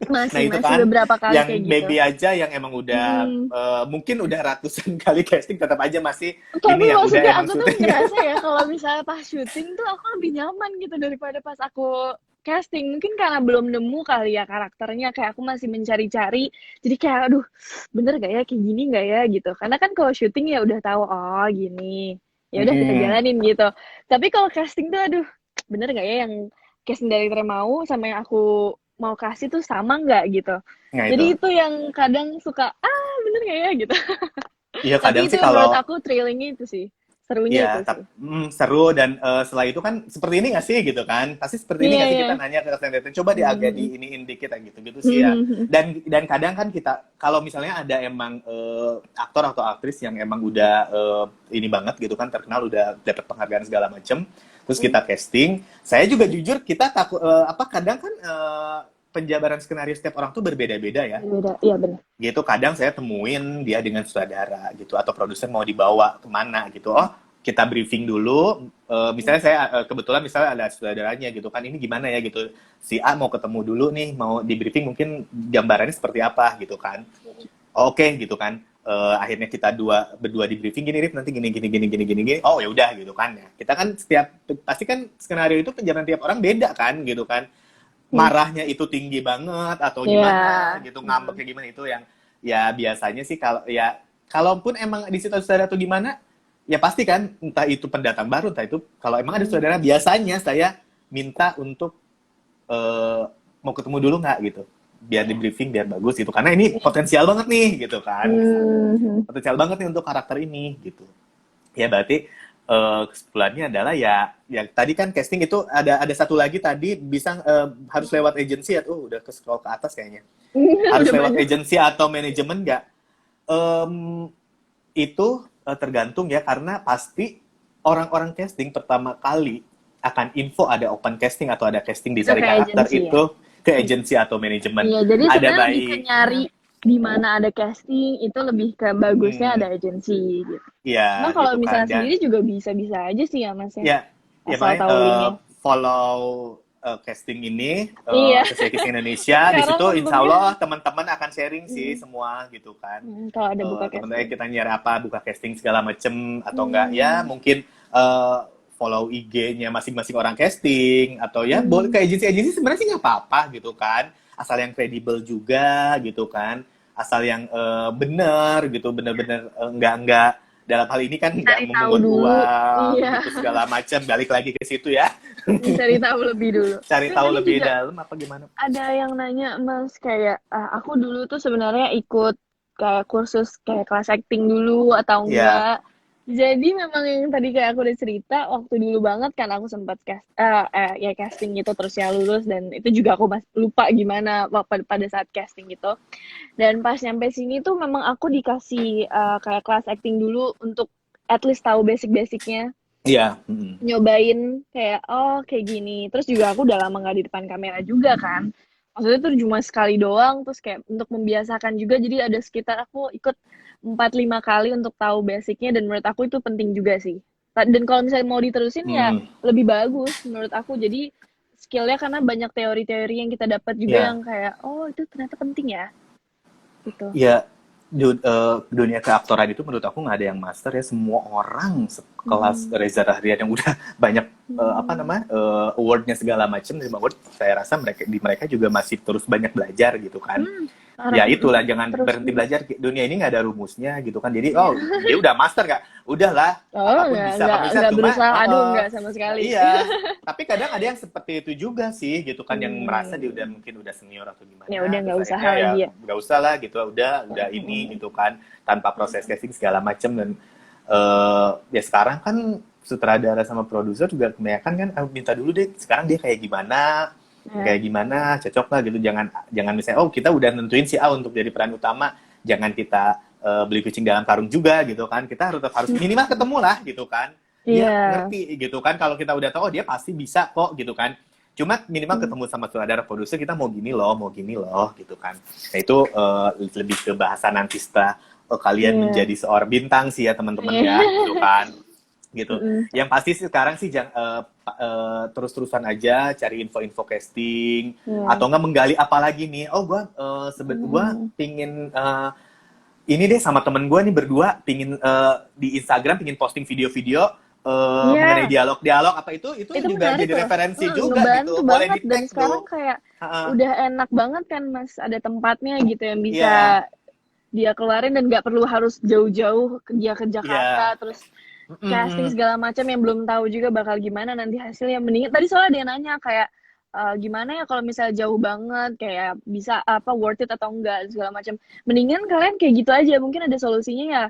Speaker 1: nah
Speaker 2: Masih
Speaker 1: itu
Speaker 2: masih
Speaker 1: kan
Speaker 2: beberapa kali
Speaker 1: yang
Speaker 2: kayak gitu.
Speaker 1: baby aja yang emang udah
Speaker 2: Mm.
Speaker 1: mungkin udah ratusan kali casting tetap aja masih
Speaker 2: Tapi
Speaker 1: ini yang udah
Speaker 2: maksudnya
Speaker 1: emang
Speaker 2: aku tuh
Speaker 1: syuting
Speaker 2: ngerasa ya kalau misalnya pas syuting tuh aku lebih nyaman gitu daripada pas aku casting. Mungkin karena belum nemu kali ya karakternya, kayak aku masih mencari-cari. Jadi kayak aduh, bener gak ya kayak gini gak ya gitu. Karena kan kalau syuting ya udah tahu oh gini. Ya udah kita
Speaker 1: Mm-mm.
Speaker 2: jalanin gitu. Tapi kalau casting tuh aduh, bener gak ya yang casting director mau sama yang aku mau kasih tuh sama nggak gitu.
Speaker 1: Nah
Speaker 2: Jadi
Speaker 1: itu
Speaker 2: itu yang kadang suka bener gak ya gitu.
Speaker 1: iya kadang
Speaker 2: Tapi itu
Speaker 1: sih
Speaker 2: menurut
Speaker 1: kalau
Speaker 2: aku thrillingnya itu sih. Serunya
Speaker 1: iya,
Speaker 2: itu sih.
Speaker 1: seru dan setelah itu kan seperti ini nggak sih gitu kan? Pasti seperti ini
Speaker 2: Iya,
Speaker 1: nggak sih
Speaker 2: iya.
Speaker 1: kita nanya ke kandidat coba dia agak
Speaker 2: Hmm.
Speaker 1: di iniin dikit gitu-gitu sih ya. Dan kadang kan kita kalau misalnya ada emang aktor atau aktris yang emang udah ini banget gitu kan terkenal udah dapat penghargaan segala macem, terus kita casting, saya juga jujur kita takut apa kadang kan penjabaran skenario setiap orang tuh berbeda-beda ya
Speaker 2: Beda. Iya benar.
Speaker 1: gitu kadang saya temuin dia dengan sutradara gitu atau produser mau dibawa kemana gitu oh kita briefing dulu misalnya saya kebetulan misalnya ada sutradaranya gitu kan ini gimana ya gitu si A mau ketemu dulu nih mau di briefing mungkin gambarannya seperti apa gitu kan oke gitu kan akhirnya kita berdua di briefing gini Rif nanti gini oh ya udah gitu kan ya kita kan setiap pasti kan skenario itu penjabaran tiap orang beda kan gitu kan
Speaker 2: Hmm.
Speaker 1: marahnya itu tinggi banget atau
Speaker 2: Iya.
Speaker 1: gimana gitu ngambeknya gimana itu yang ya biasanya sih kalau ya kalaupun emang di situ saudara tuh gimana ya pasti kan entah itu pendatang baru entah itu kalau emang ada
Speaker 2: Hmm.
Speaker 1: saudara biasanya saya minta untuk eh, mau ketemu dulu nggak gitu biar di briefing biar bagus gitu karena ini potensial banget nih gitu kan
Speaker 2: Hmm.
Speaker 1: potensial banget nih untuk karakter ini gitu ya berarti kesimpulannya adalah ya tadi kan casting itu ada satu lagi tadi bisa harus lewat agensi atau udah ke scroll ke atas kayaknya harus
Speaker 2: Udah
Speaker 1: lewat
Speaker 2: banyak.
Speaker 1: agensi atau manajemen nggak Em, itu tergantung ya karena pasti orang-orang casting pertama kali akan info ada open casting atau ada casting di
Speaker 2: Itu
Speaker 1: cari
Speaker 2: kayak
Speaker 1: karakter
Speaker 2: agensi ya.
Speaker 1: itu ke agensi atau manajemen
Speaker 2: Iya, jadi
Speaker 1: ada
Speaker 2: sebenarnya lebih ke
Speaker 1: baik
Speaker 2: nyari di mana ada casting, itu lebih ke bagusnya
Speaker 1: hmm,
Speaker 2: ada agensi gitu. Cuma
Speaker 1: ya
Speaker 2: kalau
Speaker 1: gitu kan
Speaker 2: misalnya
Speaker 1: dan
Speaker 2: sendiri juga bisa-bisa aja sih ya Mas ya.
Speaker 1: ya, ya
Speaker 2: Asal
Speaker 1: makanya
Speaker 2: tahu linknya.
Speaker 1: follow casting ini,
Speaker 2: Iya,
Speaker 1: Asosiasi Casting Indonesia. Di
Speaker 2: sekarang
Speaker 1: situ insya
Speaker 2: untungnya.
Speaker 1: Allah teman-teman akan sharing sih
Speaker 2: Hmm.
Speaker 1: semua gitu kan.
Speaker 2: Kalau ada buka
Speaker 1: Teman-teman
Speaker 2: casting.
Speaker 1: kita nyari apa, buka casting segala macem atau enggak ya
Speaker 2: Hmm.
Speaker 1: mungkin follow IG-nya masing-masing orang casting atau ya boleh ke agensi sebenarnya sih nggak apa-apa gitu kan, asal yang kredibel juga gitu kan, asal yang bener gitu, bener-bener nggak dalam hal ini kan nggak
Speaker 2: Cari tahu
Speaker 1: memungut
Speaker 2: dulu.
Speaker 1: uang
Speaker 2: Iya,
Speaker 1: gitu segala macam, balik lagi ke situ ya.
Speaker 2: cari tahu lebih dulu.
Speaker 1: Cari
Speaker 2: Terus
Speaker 1: tahu
Speaker 2: tadi
Speaker 1: lebih
Speaker 2: juga
Speaker 1: dalam apa gimana.
Speaker 2: ada yang nanya Mas kayak aku dulu tuh sebenarnya ikut kayak kursus kayak kelas acting dulu atau
Speaker 1: Ya,
Speaker 2: enggak. Jadi memang yang tadi kayak aku udah cerita waktu dulu banget kan aku sempat ya casting gitu terus ya lulus dan itu juga aku lupa gimana pada saat casting gitu. Dan pas nyampe sini tuh memang aku dikasih kayak kelas acting dulu untuk at least tahu basic-basicnya,
Speaker 1: iya.
Speaker 2: nyobain kayak oh kayak gini. Terus juga aku udah lama nggak di depan kamera juga kan. Maksudnya tuh cuma sekali doang, terus kayak untuk membiasakan juga, jadi ada sekitar aku ikut 4-5 kali untuk tahu basicnya, dan menurut aku itu penting juga sih. Dan kalau misalnya mau diterusin ya
Speaker 1: Hmm,
Speaker 2: lebih bagus menurut aku. Jadi skillnya karena banyak teori-teori yang kita dapat juga
Speaker 1: ya.
Speaker 2: yang kayak oh itu ternyata penting ya gitu.
Speaker 1: Ya, dunia keaktoran itu menurut aku nggak ada yang master ya. Semua orang sekelas
Speaker 2: Mm-mm.
Speaker 1: Reza Rahadian yang udah banyak apa
Speaker 2: Mm-mm.
Speaker 1: namanya awardnya segala macam, 5 award, saya rasa mereka juga masih terus banyak belajar gitu kan.
Speaker 2: Parah.
Speaker 1: Ya itulah, jangan
Speaker 2: Terus
Speaker 1: berhenti belajar. Dunia ini nggak ada rumusnya gitu kan. Jadi
Speaker 2: iya.
Speaker 1: dia udah master nggak, udahlah
Speaker 2: Oh
Speaker 1: apapun bisa
Speaker 2: nggak
Speaker 1: kami bisa.
Speaker 2: nggak
Speaker 1: Cuma
Speaker 2: berusaha aduh nggak sama sekali.
Speaker 1: iya, tapi kadang ada yang seperti itu juga sih gitu kan, yang merasa dia udah
Speaker 2: Hmm.
Speaker 1: mungkin udah senior atau
Speaker 2: Ya
Speaker 1: gimana,
Speaker 2: udah
Speaker 1: terus
Speaker 2: nggak usaha
Speaker 1: akhirnya ya
Speaker 2: lagi ya.
Speaker 1: nggak usah lah gitu, udah ini gitu kan, tanpa proses casting segala macam. Dan ya sekarang kan sutradara sama produser juga kebanyakan kan minta dulu deh sekarang dia
Speaker 2: Ya.
Speaker 1: kayak gimana, cocok lah gitu. Jangan jangan misalnya oh kita udah nentuin si A untuk jadi peran utama, jangan kita beli kucing dalam karung juga gitu kan. Kita harus minimal ketemu lah gitu kan, dia
Speaker 2: Iya.
Speaker 1: ngerti gitu kan. Kalau kita udah tahu oh dia pasti bisa kok gitu kan, cuma minimal
Speaker 2: Hmm.
Speaker 1: ketemu sama sutradara produser, kita mau gini loh gitu kan. Nah itu lebih ke bahasa nanti setelah kalian
Speaker 2: Iya.
Speaker 1: menjadi seorang bintang sih ya teman-teman ya gitu
Speaker 2: Iya.
Speaker 1: kan, gitu.
Speaker 2: Mm-mm.
Speaker 1: Yang pasti sih sekarang sih terus-terusan aja cari info-info casting,
Speaker 2: Iya.
Speaker 1: atau enggak menggali apa lagi nih. Oh, gua
Speaker 2: Mm-mm.
Speaker 1: pingin ini deh sama temen gue nih berdua pingin di Instagram pingin posting video-video mengenai
Speaker 2: Iya.
Speaker 1: dialog-dialog apa itu
Speaker 2: Itu
Speaker 1: juga
Speaker 2: menarik
Speaker 1: jadi
Speaker 2: loh.
Speaker 1: referensi juga
Speaker 2: Ngebantu
Speaker 1: gitu. Boleh
Speaker 2: banget
Speaker 1: di
Speaker 2: dan
Speaker 1: tag
Speaker 2: sekarang
Speaker 1: tuh.
Speaker 2: kayak
Speaker 1: Heeh.
Speaker 2: udah enak banget kan Mas ada tempatnya gitu yang
Speaker 1: Iya,
Speaker 2: bisa dia keluarin dan nggak perlu harus jauh-jauh ke
Speaker 1: iya.
Speaker 2: Jakarta terus casting
Speaker 1: Mm-mm.
Speaker 2: segala macam yang belum tahu juga bakal gimana nanti hasilnya. Mendingan tadi soalnya ada yang nanya kayak gimana ya kalau misalnya jauh banget kayak bisa apa worth it atau enggak segala macam. Mendingan kalian kayak gitu aja. Mungkin ada solusinya ya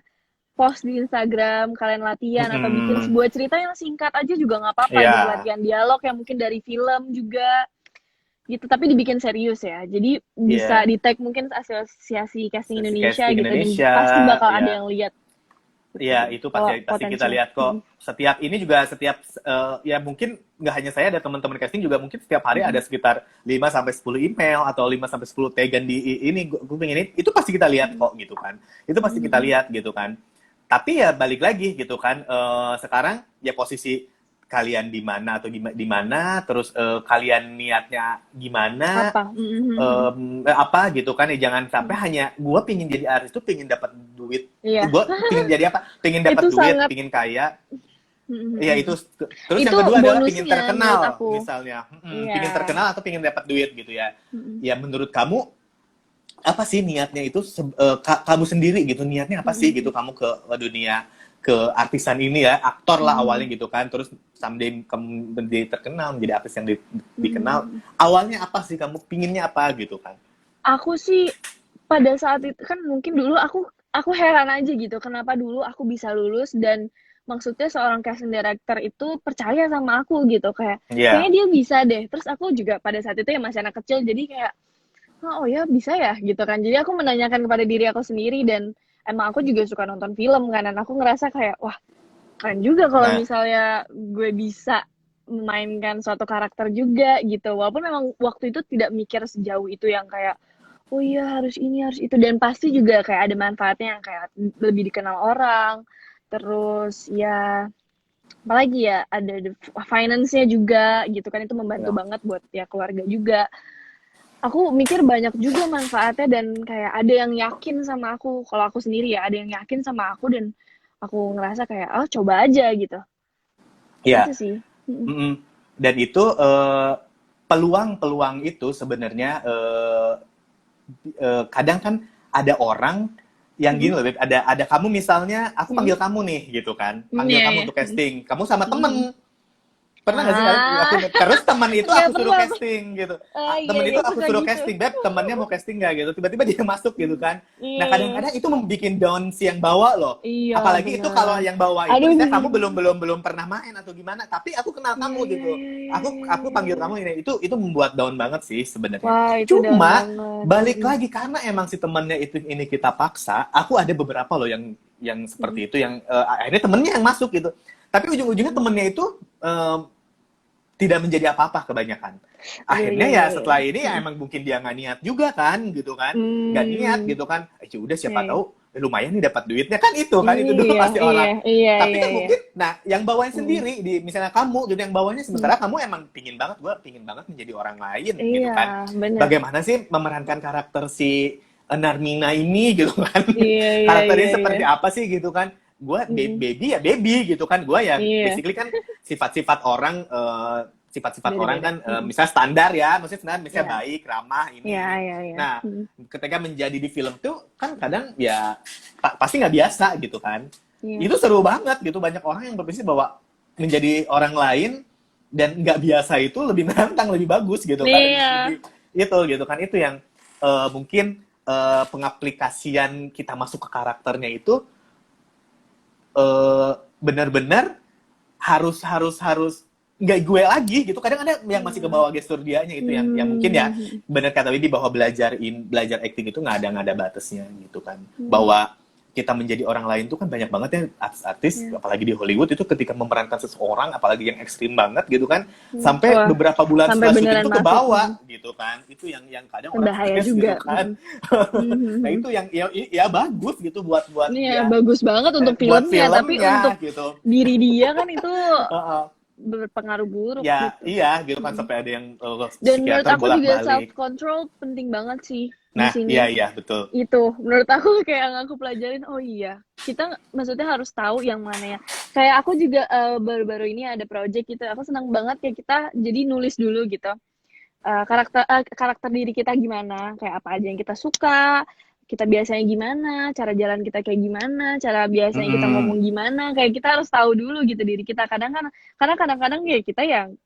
Speaker 2: post di Instagram kalian latihan atau bikin
Speaker 1: Mm-mm.
Speaker 2: sebuah cerita yang singkat aja juga nggak apa-apa
Speaker 1: Iya,
Speaker 2: gitu latihan dialog yang mungkin dari film juga gitu tapi dibikin serius ya jadi bisa
Speaker 1: iya.
Speaker 2: di tag mungkin asosiasi casting
Speaker 1: Sesi
Speaker 2: Indonesia
Speaker 1: casting
Speaker 2: gitu dan
Speaker 1: Indonesia,
Speaker 2: pasti bakal ada
Speaker 1: ya.
Speaker 2: yang lihat
Speaker 1: Iya,
Speaker 2: gitu
Speaker 1: itu
Speaker 2: kalau
Speaker 1: pasti pasti kita
Speaker 2: potensinya.
Speaker 1: lihat kok. Setiap ini juga setiap ya mungkin nggak hanya saya, ada teman-teman casting juga mungkin setiap hari ada sekitar 5 sampai 10 email atau 5 sampai 10 tagan di ini gue pengen ini, itu pasti kita lihat kok gitu kan. Itu pasti kita lihat gitu kan. Tapi ya balik lagi gitu kan, sekarang ya posisi kalian di mana atau di mana, terus kalian niatnya gimana,
Speaker 2: Apa.
Speaker 1: apa gitu kan ya. Jangan sampai hanya gue pingin jadi artis tuh pingin dapat duit,
Speaker 2: Iya
Speaker 1: gue pingin jadi apa, pingin dapat
Speaker 2: itu
Speaker 1: duit,
Speaker 2: sangat
Speaker 1: pingin kaya. Ya itu. Terus
Speaker 2: itu
Speaker 1: yang kedua adalah pingin
Speaker 2: bonusnya menurut
Speaker 1: terkenal
Speaker 2: aku.
Speaker 1: misalnya. Pingin
Speaker 2: Iya.
Speaker 1: terkenal atau pingin dapat duit gitu ya. Ya menurut kamu apa sih niatnya itu, kamu sendiri gitu, niatnya apa sih gitu kamu ke dunia ke artisan ini ya, aktor lah awalnya gitu kan, terus someday kamu menjadi terkenal, menjadi artis yang dikenal, awalnya apa sih kamu pinginnya apa gitu kan.
Speaker 2: Aku sih pada saat itu kan mungkin dulu aku heran aja gitu kenapa dulu aku bisa lulus dan maksudnya seorang casting director itu percaya sama aku gitu kayak kayaknya
Speaker 1: Iya.
Speaker 2: dia bisa deh. Terus aku juga pada saat itu ya masih anak kecil jadi kayak oh ya bisa ya gitu kan. Jadi aku menanyakan kepada diri aku sendiri dan emang aku juga suka nonton film kan dan aku ngerasa kayak wah keren juga kalau
Speaker 1: Nah,
Speaker 2: misalnya gue bisa memainkan suatu karakter juga gitu. Walaupun memang waktu itu tidak mikir sejauh itu yang kayak oh iya harus ini harus itu dan pasti juga kayak ada manfaatnya yang kayak lebih dikenal orang terus ya apalagi ya ada finance-nya juga gitu kan itu membantu
Speaker 1: ya.
Speaker 2: banget buat ya keluarga juga aku mikir banyak juga manfaatnya dan kayak ada yang yakin sama aku kalau aku sendiri ya ada yang yakin sama aku dan aku ngerasa kayak oh coba aja gitu
Speaker 1: Iya.
Speaker 2: Itu sih. Mm-mm.
Speaker 1: Mm-mm. Dan itu peluang-peluang itu sebenarnya kadang kan ada orang yang gini
Speaker 2: Mm-mm.
Speaker 1: loh, Beb. Ada kamu misalnya, aku
Speaker 2: Mm-mm.
Speaker 1: panggil kamu nih gitu kan, panggil
Speaker 2: Iya,
Speaker 1: kamu
Speaker 2: iya.
Speaker 1: untuk casting, kamu sama
Speaker 2: Mm-mm.
Speaker 1: temen. Pernah nggak sih kalian
Speaker 2: Ah,
Speaker 1: ngelakuin? Terus teman itu
Speaker 2: nggak
Speaker 1: aku suruh
Speaker 2: pernah.
Speaker 1: casting gitu.
Speaker 2: Iya,
Speaker 1: Temen
Speaker 2: iya,
Speaker 1: itu
Speaker 2: aku
Speaker 1: aku
Speaker 2: suka
Speaker 1: suruh
Speaker 2: gitu.
Speaker 1: casting, Beb, temannya mau casting nggak gitu. Tiba-tiba dia masuk gitu kan. Nah,
Speaker 2: Iya,
Speaker 1: kadang-kadang itu membuat down si yang bawa loh.
Speaker 2: iya
Speaker 1: Apalagi itu kalau
Speaker 2: benar.
Speaker 1: yang bawa itu
Speaker 2: Aduh,
Speaker 1: misalnya
Speaker 2: bener
Speaker 1: kamu belum
Speaker 2: banget.
Speaker 1: belum belum pernah main atau gimana, tapi aku kenal
Speaker 2: Iya,
Speaker 1: kamu
Speaker 2: iya,
Speaker 1: gitu.
Speaker 2: iya, iya,
Speaker 1: Aku
Speaker 2: iya,
Speaker 1: panggil
Speaker 2: iya.
Speaker 1: kamu ini, itu membuat down banget sih sebenarnya.
Speaker 2: Wah, itu down
Speaker 1: Cuma
Speaker 2: banget.
Speaker 1: balik
Speaker 2: Mm-mm.
Speaker 1: lagi karena emang si temennya itu ini kita paksa, aku ada beberapa loh yang
Speaker 2: Mm-mm.
Speaker 1: seperti itu, yang akhirnya temennya yang masuk gitu. Tapi ujung-ujungnya
Speaker 2: Mm-mm.
Speaker 1: temennya itu tidak menjadi apa-apa kebanyakan.
Speaker 2: Aduh,
Speaker 1: Akhirnya
Speaker 2: iya,
Speaker 1: ya
Speaker 2: iya, iya.
Speaker 1: setelah ini ya
Speaker 2: Mm-mm.
Speaker 1: emang mungkin dia nggak niat juga kan, gitu kan? Nggak niat
Speaker 2: Hmm,
Speaker 1: gitu kan? Ya udah
Speaker 2: iya,
Speaker 1: siapa
Speaker 2: iya.
Speaker 1: tahu lumayan nih dapat duitnya kan, itu dulu
Speaker 2: Iya,
Speaker 1: pasti
Speaker 2: iya,
Speaker 1: orang.
Speaker 2: iya,
Speaker 1: Tapi
Speaker 2: iya,
Speaker 1: kan
Speaker 2: iya.
Speaker 1: mungkin, nah yang bawain
Speaker 2: Mm-mm.
Speaker 1: sendiri di misalnya kamu gitu yang bawanya,
Speaker 2: Mm.
Speaker 1: sementara kamu emang pingin banget, gue pingin banget menjadi orang lain gitu
Speaker 2: Iya,
Speaker 1: kan.
Speaker 2: benar.
Speaker 1: Bagaimana sih memerankan karakter si Narmina ini gitu kan?
Speaker 2: Iya, iya,
Speaker 1: Karakternya
Speaker 2: iya, iya.
Speaker 1: seperti apa sih gitu kan? Gue
Speaker 2: Mm-mm.
Speaker 1: baby ya baby gitu kan, gue ya
Speaker 2: Iya,
Speaker 1: basically kan sifat-sifat orang sifat-sifat orang
Speaker 2: beda-beda.
Speaker 1: kan
Speaker 2: Mm-mm.
Speaker 1: misalnya standar ya, maksudnya standar misalnya
Speaker 2: Iya,
Speaker 1: baik, ramah
Speaker 2: iya,
Speaker 1: ini.
Speaker 2: iya, iya.
Speaker 1: Nah,
Speaker 2: Mm.
Speaker 1: ketika menjadi di film tuh kan kadang ya pasti nggak biasa gitu kan.
Speaker 2: Iya,
Speaker 1: Itu seru banget gitu, banyak orang yang berprinsip bahwa menjadi orang lain dan nggak biasa itu lebih menantang, lebih bagus gitu kan,
Speaker 2: iya.
Speaker 1: lebih itu gitu kan, itu yang mungkin pengaplikasian kita masuk ke karakternya itu benar-benar harus nggak gue lagi gitu. Kadang ada yang masih ke
Speaker 2: Iya.
Speaker 1: bawah gestur dianya, itu yang mungkin ya
Speaker 2: Hmm.
Speaker 1: benar kata Widy bahwa belajar acting itu nggak ada batasnya gitu kan,
Speaker 2: Hmm.
Speaker 1: bahwa kita menjadi orang lain tuh kan banyak banget ya artis-artis,
Speaker 2: Iya.
Speaker 1: apalagi di Hollywood itu ketika memerankan seseorang, apalagi yang ekstrim banget gitu kan,
Speaker 2: Hmm.
Speaker 1: sampai
Speaker 2: Wah,
Speaker 1: beberapa bulan
Speaker 2: sampai
Speaker 1: setelah syuting
Speaker 2: beneran
Speaker 1: tuh ke
Speaker 2: masuk.
Speaker 1: bawah gitu kan, itu yang kadang
Speaker 2: Hmm.
Speaker 1: orang
Speaker 2: Bahaya
Speaker 1: stres gitu
Speaker 2: juga.
Speaker 1: kan. Nah
Speaker 2: Hmm.
Speaker 1: itu yang ya bagus gitu buat
Speaker 2: Iya,
Speaker 1: dia,
Speaker 2: bagus banget untuk
Speaker 1: buat
Speaker 2: filmnya, tapi
Speaker 1: filmnya
Speaker 2: untuk
Speaker 1: gitu.
Speaker 2: diri dia kan itu
Speaker 1: Heeh.
Speaker 2: berpengaruh buruk
Speaker 1: Ya
Speaker 2: gitu.
Speaker 1: iya gitu kan,
Speaker 2: Hmm.
Speaker 1: sampai ada yang
Speaker 2: Dan menurut
Speaker 1: psikiater
Speaker 2: aku juga self
Speaker 1: bolak-balik.
Speaker 2: control penting banget sih di
Speaker 1: Nah iya
Speaker 2: sini.
Speaker 1: iya betul.
Speaker 2: Itu menurut aku kayak yang aku pelajarin, oh iya kita maksudnya harus tahu yang mana ya, kayak aku juga baru-baru ini ada project gitu, aku senang banget kayak kita jadi nulis dulu gitu. Karakter diri kita gimana, kayak apa aja yang kita suka, kita biasanya gimana, cara jalan kita kayak gimana, cara biasanya kita
Speaker 1: Mm-mm.
Speaker 2: ngomong gimana, kayak kita harus tahu dulu gitu diri kita. Karena kadang-kadang ya kita yang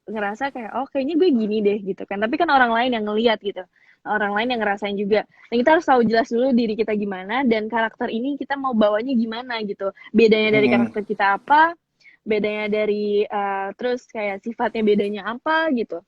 Speaker 2: ngerasa kayak oh kayaknya gue gini deh gitu kan, tapi kan orang lain yang ngelihat gitu, orang lain yang ngerasain juga, dan kita harus tahu jelas dulu diri kita gimana dan karakter ini kita mau bawanya gimana gitu, bedanya dari
Speaker 1: Mm-mm.
Speaker 2: karakter kita apa, bedanya dari terus kayak sifatnya bedanya apa gitu.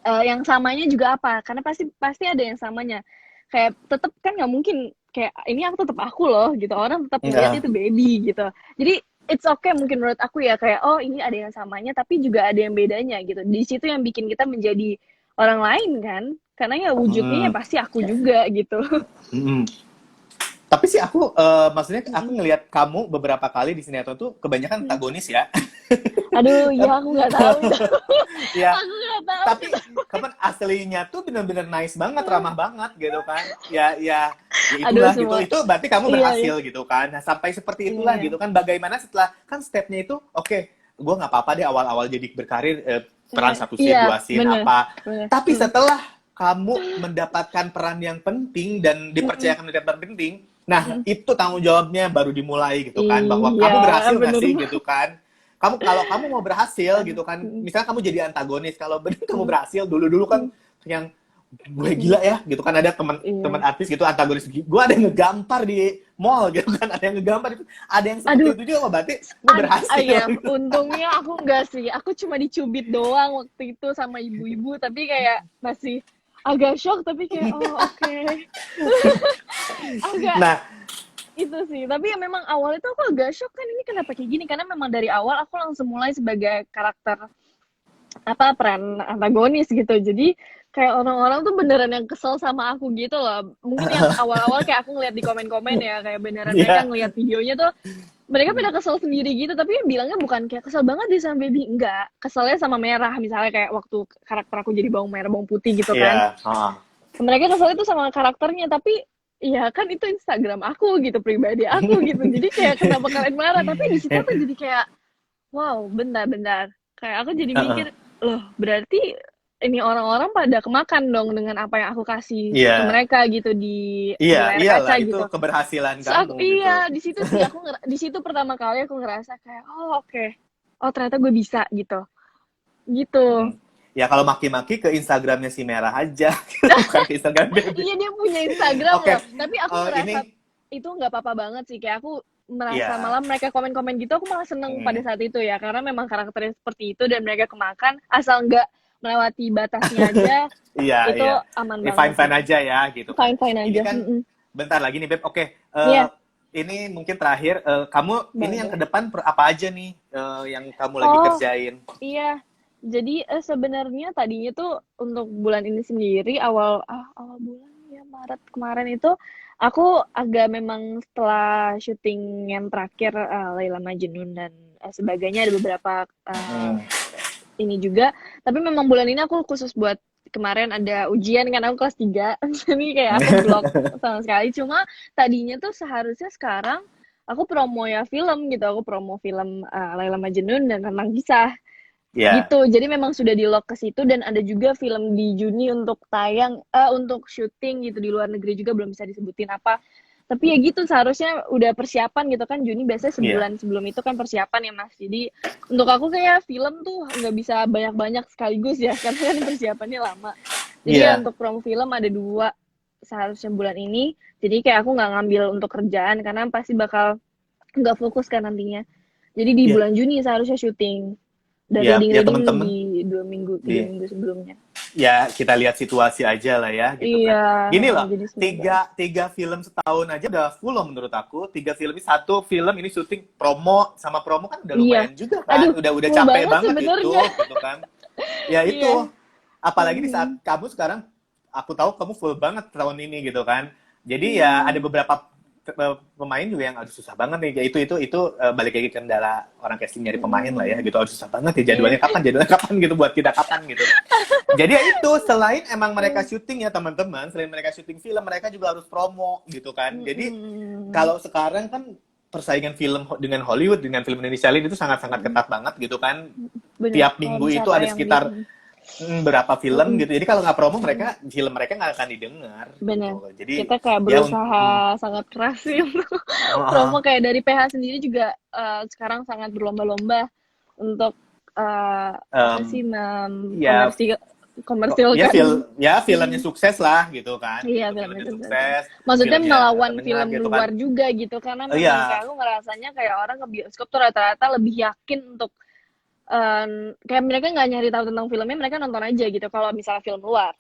Speaker 2: Yang samanya juga apa, karena pasti pasti ada yang samanya, kayak tetap kan nggak mungkin kayak ini aku tetap aku loh gitu, orang tetap ngelihat
Speaker 1: Nah,
Speaker 2: itu baby gitu. Jadi it's okay mungkin menurut aku ya, kayak oh ini ada yang samanya tapi juga ada yang bedanya gitu, di situ yang bikin kita menjadi orang lain kan, karena ya wujudnya ya
Speaker 1: mm-mm.
Speaker 2: pasti aku juga gitu.
Speaker 1: Mm-mm. Tapi sih aku maksudnya aku
Speaker 2: Mm-mm.
Speaker 1: ngelihat kamu beberapa kali di sinetron tuh kebanyakan antagonis ya.
Speaker 2: Aduh ya aku nggak tahu itu.
Speaker 1: Ya,
Speaker 2: Aku nggak tahu
Speaker 1: tapi kapan aslinya tuh bener-bener nice banget, ramah banget gitu kan. Ya
Speaker 2: aduh
Speaker 1: itulah gitu.
Speaker 2: semua.
Speaker 1: Itu berarti kamu
Speaker 2: Iya, iya,
Speaker 1: berhasil gitu kan. Nah, sampai seperti itulah
Speaker 2: iya,
Speaker 1: gitu kan. Bagaimana setelah kan stepnya itu, oke, gue nggak apa-apa deh awal-awal jadi berkarir peran satu scene,
Speaker 2: iya,
Speaker 1: dua scene
Speaker 2: bener
Speaker 1: apa.
Speaker 2: bener.
Speaker 1: Tapi setelah kamu mendapatkan peran yang penting dan
Speaker 2: Mm-mm.
Speaker 1: dipercayakan menjadi peran penting, nah
Speaker 2: Mm-mm.
Speaker 1: itu tanggung jawabnya baru dimulai gitu kan. Bahwa
Speaker 2: Iya
Speaker 1: kamu berhasil nggak
Speaker 2: bener
Speaker 1: sih
Speaker 2: banget.
Speaker 1: gitu kan. Kalau kamu mau berhasil
Speaker 2: Aduh.
Speaker 1: gitu kan,
Speaker 2: Mm-mm.
Speaker 1: misalnya kamu jadi antagonis, kalau benar kamu
Speaker 2: Mm-mm.
Speaker 1: berhasil, dulu kan yang gue
Speaker 2: Mm-mm.
Speaker 1: gila ya gitu kan, ada teman-teman
Speaker 2: Iya.
Speaker 1: artis gitu antagonis, gue ada yang ngegampar di mall gitu kan, ada yang ngegampar itu, ada yang seperti
Speaker 2: Aduh,
Speaker 1: itu juga, berarti gue berhasil.
Speaker 2: ya, untungnya aku enggak sih. Aku cuma dicubit doang waktu itu sama ibu-ibu, tapi kayak masih agak shock, tapi kayak oh oke. Agak
Speaker 1: Nah,
Speaker 2: itu sih. Tapi ya memang awal itu aku agak shock kan, ini kenapa kayak gini? Karena memang dari awal aku langsung mulai sebagai karakter apa peran antagonis gitu, jadi kayak orang-orang tuh beneran yang kesel sama aku gitu loh, mungkin yang awal-awal kayak aku ngeliat di komen-komen ya, kayak beneran mereka
Speaker 1: ya,
Speaker 2: ngeliat videonya tuh mereka pada kesel sendiri gitu, tapi bilangnya bukan kayak kesel banget deh sama baby, enggak, keselnya sama merah, misalnya kayak waktu karakter aku jadi bawang merah bawang putih gitu kan,
Speaker 1: ya,
Speaker 2: mereka kesel itu sama karakternya, tapi ya kan itu Instagram aku gitu, pribadi aku gitu, jadi kayak kenapa kalian marah, tapi di situ aku jadi kayak wow, bentar-bentar. Kayak aku jadi
Speaker 1: Heeh.
Speaker 2: mikir, loh berarti ini orang-orang pada kemakan dong dengan apa yang aku kasih ke
Speaker 1: Iya,
Speaker 2: mereka gitu di
Speaker 1: iya,
Speaker 2: layar
Speaker 1: iyalah
Speaker 2: kaca
Speaker 1: itu
Speaker 2: gitu.
Speaker 1: keberhasilan
Speaker 2: Terus
Speaker 1: kamu gitu.
Speaker 2: iya, di situ sih di situ pertama kali aku ngerasa kayak, oh oke, oh ternyata gue bisa gitu, gitu.
Speaker 1: Mm-mm. Ya kalau maki-maki ke Instagramnya si Merah aja, bukan ke Instagram Baby.
Speaker 2: Iya dia punya Instagram
Speaker 1: Oke,
Speaker 2: loh, tapi aku ngerasa
Speaker 1: ini,
Speaker 2: itu nggak apa-apa banget sih, kayak aku merasa
Speaker 1: iya,
Speaker 2: malah mereka komen-komen gitu aku malah seneng pada
Speaker 1: mm,
Speaker 2: saat itu ya, karena memang karakternya seperti itu dan mereka kemakan asal nggak melewati batasnya aja,
Speaker 1: iya,
Speaker 2: itu
Speaker 1: iya.
Speaker 2: aman
Speaker 1: Ini
Speaker 2: banget
Speaker 1: fine-fine
Speaker 2: gitu.
Speaker 1: aja ya, gitu kan.
Speaker 2: Fine fine
Speaker 1: Ini
Speaker 2: aja.
Speaker 1: kan bentar lagi nih, Beb. Oke,
Speaker 2: Iya,
Speaker 1: ini mungkin terakhir. Kamu ini
Speaker 2: boleh
Speaker 1: yang ke
Speaker 2: boleh.
Speaker 1: depan apa aja nih yang kamu lagi
Speaker 2: Oh
Speaker 1: kerjain?
Speaker 2: iya, jadi sebenarnya tadinya tuh untuk bulan ini sendiri awal bulan ya Maret kemarin itu aku agak memang setelah syuting yang terakhir Laila Majnun dan sebagainya ada beberapa
Speaker 1: Hmm.
Speaker 2: ini juga, tapi memang bulan ini aku khusus buat kemarin ada ujian kan aku kelas 3 jadi kayak aku blok sama sekali. Cuma tadinya tuh seharusnya sekarang aku promo ya film gitu, aku promo film Laila Majnun dan Tentang Kisah
Speaker 1: Ya,
Speaker 2: gitu. Jadi memang sudah di lock ke situ dan ada juga film di Juni untuk tayang untuk syuting gitu di luar negeri juga belum bisa disebutin apa. Tapi ya gitu seharusnya udah persiapan gitu kan Juni biasanya
Speaker 1: ya,
Speaker 2: sebulan sebelum itu kan persiapan ya Mas. Jadi untuk aku kayak film tuh nggak bisa banyak-banyak sekaligus ya karena kan persiapannya lama. Jadi ya
Speaker 1: iya,
Speaker 2: untuk promo film ada 2 seharusnya bulan ini. Jadi kayak aku nggak ngambil untuk kerjaan karena pasti bakal nggak fokus kan nantinya. Jadi di
Speaker 1: iya,
Speaker 2: bulan Juni seharusnya syuting dan
Speaker 1: iya, ya
Speaker 2: reading
Speaker 1: teman-teman.
Speaker 2: di 2 minggu, 3
Speaker 1: Di
Speaker 2: minggu sebelumnya.
Speaker 1: Ya kita lihat situasi aja lah ya gitu
Speaker 2: Iya,
Speaker 1: kan. Gini loh,
Speaker 2: jadi semoga.
Speaker 1: tiga film setahun aja udah full loh menurut aku. Tiga film ini, satu film ini syuting promo, sama promo kan udah
Speaker 2: Iya.
Speaker 1: lumayan juga kan.
Speaker 2: Aduh,
Speaker 1: Udah
Speaker 2: full
Speaker 1: capek
Speaker 2: banget
Speaker 1: banget itu
Speaker 2: sebenarnya.
Speaker 1: gitu kan. Ya
Speaker 2: Iya.
Speaker 1: itu, apalagi di saat
Speaker 2: Mhm.
Speaker 1: kamu sekarang, aku tahu kamu full banget tahun ini gitu kan. Jadi ya ada
Speaker 2: Mhm.
Speaker 1: beberapa pemain juga yang aduh susah banget nih. Ya itu balik lagi kendala orang casting nyari pemain lah ya
Speaker 2: Mhm.
Speaker 1: gitu. Aduh susah banget ya
Speaker 2: Iya.
Speaker 1: jadwalnya kapan gitu buat kita kapan gitu. Jadi ya itu, selain emang mereka syuting ya teman-teman, selain mereka syuting film, mereka juga harus promo gitu kan. Jadi
Speaker 2: Mhm.
Speaker 1: kalau sekarang kan persaingan film dengan Hollywood dengan film Indonesia lain itu sangat-sangat
Speaker 2: Mhm.
Speaker 1: ketat banget gitu kan.
Speaker 2: Bener,
Speaker 1: Tiap
Speaker 2: kalau
Speaker 1: minggu
Speaker 2: bisa
Speaker 1: itu ada
Speaker 2: tayang di
Speaker 1: sekitar berapa film
Speaker 2: mhm.
Speaker 1: gitu. Jadi kalau nggak promo
Speaker 2: Mhm.
Speaker 1: film mereka nggak akan didengar
Speaker 2: Bener.
Speaker 1: gitu. Jadi
Speaker 2: Kita kayak
Speaker 1: ya
Speaker 2: berusaha sangat keras sih untuk promo kayak dari PH sendiri juga sekarang sangat berlomba-lomba untuk apa
Speaker 1: em,
Speaker 2: sih
Speaker 1: ya ya
Speaker 2: komersilkan.
Speaker 1: filmnya sukses lah gitu kan
Speaker 2: Iya,
Speaker 1: gitu,
Speaker 2: film
Speaker 1: filmnya
Speaker 2: itu sukses.
Speaker 1: sukses,
Speaker 2: Maksudnya
Speaker 1: filmnya
Speaker 2: melawan
Speaker 1: terdengar
Speaker 2: film
Speaker 1: gitu kan.
Speaker 2: luar juga gitu, karena memang
Speaker 1: Iya,
Speaker 2: kayak aku ngerasanya kayak orang ke bioskop tuh rata-rata lebih yakin untuk kayak mereka nggak nyari tahu tentang filmnya, mereka nonton aja gitu. Kalau misalnya film luar,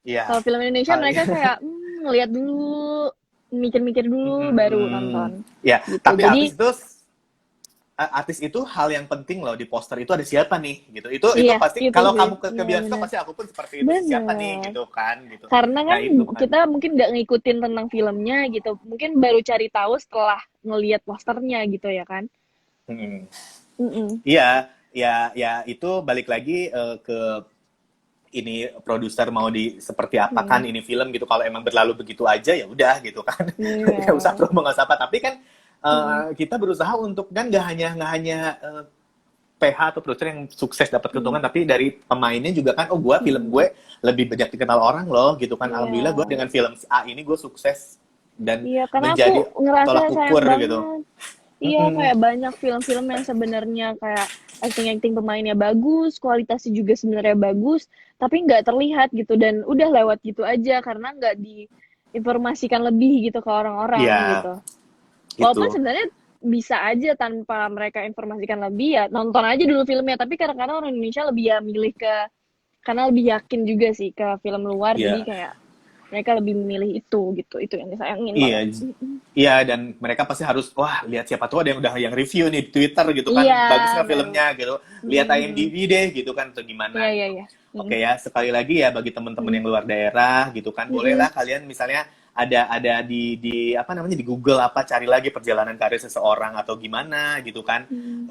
Speaker 1: iya.
Speaker 2: kalau film Indonesia
Speaker 1: Kali.
Speaker 2: mereka kayak ngeliat dulu, mikir-mikir dulu, baru
Speaker 1: Mm-mm.
Speaker 2: nonton
Speaker 1: Ya,
Speaker 2: gitu.
Speaker 1: tapi
Speaker 2: Jadi
Speaker 1: artis itu hal yang penting loh, di poster itu ada siapa nih gitu. Itu
Speaker 2: iya,
Speaker 1: pasti
Speaker 2: itu
Speaker 1: kalau
Speaker 2: sih,
Speaker 1: kamu ke
Speaker 2: iya
Speaker 1: bioskop
Speaker 2: benar,
Speaker 1: pasti aku pun seperti itu, siapa nih
Speaker 2: benar.
Speaker 1: gitu kan gitu.
Speaker 2: Karena
Speaker 1: Nah,
Speaker 2: kan
Speaker 1: itu makanya.
Speaker 2: kita mungkin nggak ngikutin tentang filmnya gitu, mungkin baru cari tahu setelah ngelihat posternya gitu ya kan.
Speaker 1: Mm.
Speaker 2: Mm-mm.
Speaker 1: Iya, ya itu balik lagi ke ini produser mau di seperti apa kan
Speaker 2: Mm.
Speaker 1: ini film gitu. Kalau emang berlalu begitu aja ya udah gitu kan.
Speaker 2: Iya.
Speaker 1: Nggak usah promo nggak usah apa. Tapi kan
Speaker 2: Mm-mm.
Speaker 1: kita berusaha untuk kan nggak hanya PH atau produser yang sukses dapat
Speaker 2: Mm.
Speaker 1: keuntungan, tapi dari pemainnya juga kan, oh gue film
Speaker 2: Mm.
Speaker 1: gue lebih banyak dikenal orang loh gitu kan.
Speaker 2: Iya.
Speaker 1: Alhamdulillah gue dengan film A ini gue sukses dan
Speaker 2: Iya, karena aku
Speaker 1: menjadi
Speaker 2: ngerasa
Speaker 1: tolak
Speaker 2: sayang
Speaker 1: ukur gitu.
Speaker 2: banget. Iya,
Speaker 1: Mm-mm.
Speaker 2: kayak banyak film-film yang sebenarnya kayak acting-acting pemainnya bagus, kualitasnya juga sebenarnya bagus, tapi nggak terlihat gitu dan udah lewat gitu aja karena nggak diinformasikan lebih gitu ke orang-orang
Speaker 1: Ya
Speaker 2: gitu. Walaupun
Speaker 1: gitu.
Speaker 2: sebenarnya bisa aja tanpa mereka informasikan lebih ya nonton aja dulu filmnya, tapi kadang-kadang orang Indonesia lebih ya milih ke karena lebih yakin juga sih ke film luar, jadi
Speaker 1: Iya,
Speaker 2: kayak mereka lebih memilih itu yang disayangin
Speaker 1: iya,
Speaker 2: banget.
Speaker 1: iya, dan mereka pasti harus wah lihat siapa tuh ada yang udah yang review nih di Twitter gitu kan,
Speaker 2: Iya,
Speaker 1: bagus nggak
Speaker 2: baru.
Speaker 1: filmnya gitu, lihat
Speaker 2: Mhm.
Speaker 1: IMDb deh gitu kan atau
Speaker 2: Iya,
Speaker 1: gimana
Speaker 2: iya,
Speaker 1: gitu.
Speaker 2: iya. Mhm.
Speaker 1: Oke ya, sekali lagi ya bagi teman-teman
Speaker 2: Mhm.
Speaker 1: yang luar daerah gitu kan,
Speaker 2: Mhm.
Speaker 1: bolehlah kalian misalnya ada di apa namanya di Google apa cari lagi perjalanan karir seseorang atau gimana gitu kan.
Speaker 2: Mhm.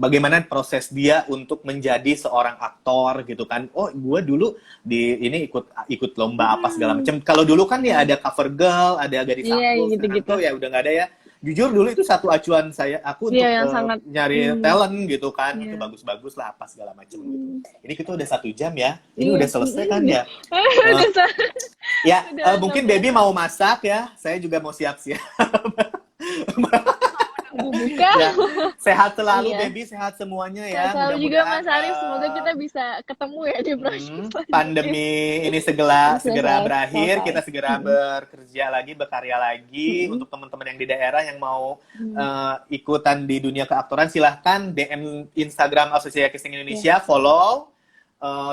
Speaker 1: Bagaimana proses dia untuk menjadi seorang aktor gitu kan. Oh, gue dulu di ini ikut ikut lomba apa segala
Speaker 2: Mhm.
Speaker 1: macam. Kalau dulu kan ya
Speaker 2: Mhm.
Speaker 1: ada cover girl, ada gadis
Speaker 2: Iya,
Speaker 1: sampul. Sekarang
Speaker 2: gitu-gitu.
Speaker 1: tuh ya udah nggak ada ya. jujur dulu itu satu acuan aku untuk
Speaker 2: Iya, yang sangat
Speaker 1: nyari talent gitu kan. Itu
Speaker 2: iya.
Speaker 1: bagus-bagus lah apa segala macam gitu. Ini kita udah 1 jam ya. Ini
Speaker 2: Iya.
Speaker 1: udah selesai kan ya?
Speaker 2: Udah
Speaker 1: Ya,
Speaker 2: udah
Speaker 1: mungkin
Speaker 2: 16.
Speaker 1: Baby mau masak ya. Saya juga mau siap-siap.
Speaker 2: Buka.
Speaker 1: Ya, sehat selalu
Speaker 2: Iya.
Speaker 1: Baby, sehat semuanya
Speaker 2: Sehat
Speaker 1: ya.
Speaker 2: selalu juga
Speaker 1: Mudah-mudahan
Speaker 2: Mas Arif, semoga kita bisa ketemu ya di proses selanjutnya.
Speaker 1: pandemi ini segera
Speaker 2: Bisa
Speaker 1: berakhir,
Speaker 2: selesai.
Speaker 1: kita segera bekerja lagi, berkarya lagi. Untuk teman-teman yang di daerah yang mau ikutan di dunia keaktoran, silahkan DM Instagram Asosiasi Casting Indonesia, follow.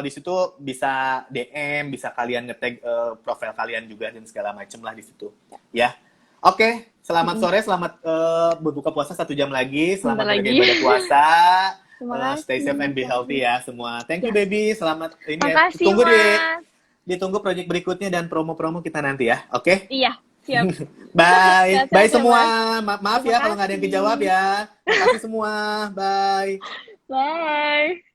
Speaker 1: Di situ bisa DM, bisa kalian nge-tag profil kalian juga dan segala macam lah di situ. Ya. Oke, selamat sore, selamat berbuka puasa 1 jam lagi, selamat
Speaker 2: Bentar
Speaker 1: menjaga
Speaker 2: lagi.
Speaker 1: ibadah puasa.
Speaker 2: Terima kasih.
Speaker 1: Stay safe and be healthy ya semua. Thank you Baby, selamat ini ya.
Speaker 2: Makasih,
Speaker 1: Tunggu
Speaker 2: Mas.
Speaker 1: ditunggu project berikutnya dan promo-promo kita nanti ya. Oke?
Speaker 2: Iya, siap.
Speaker 1: Bye.
Speaker 2: Sehat-sehat
Speaker 1: Bye
Speaker 2: ya,
Speaker 1: semua.
Speaker 2: Mas.
Speaker 1: Maaf ya
Speaker 2: Terima
Speaker 1: kalau nggak ada yang
Speaker 2: kasih.
Speaker 1: kejawab ya. Terima kasih semua. Bye.
Speaker 2: Bye.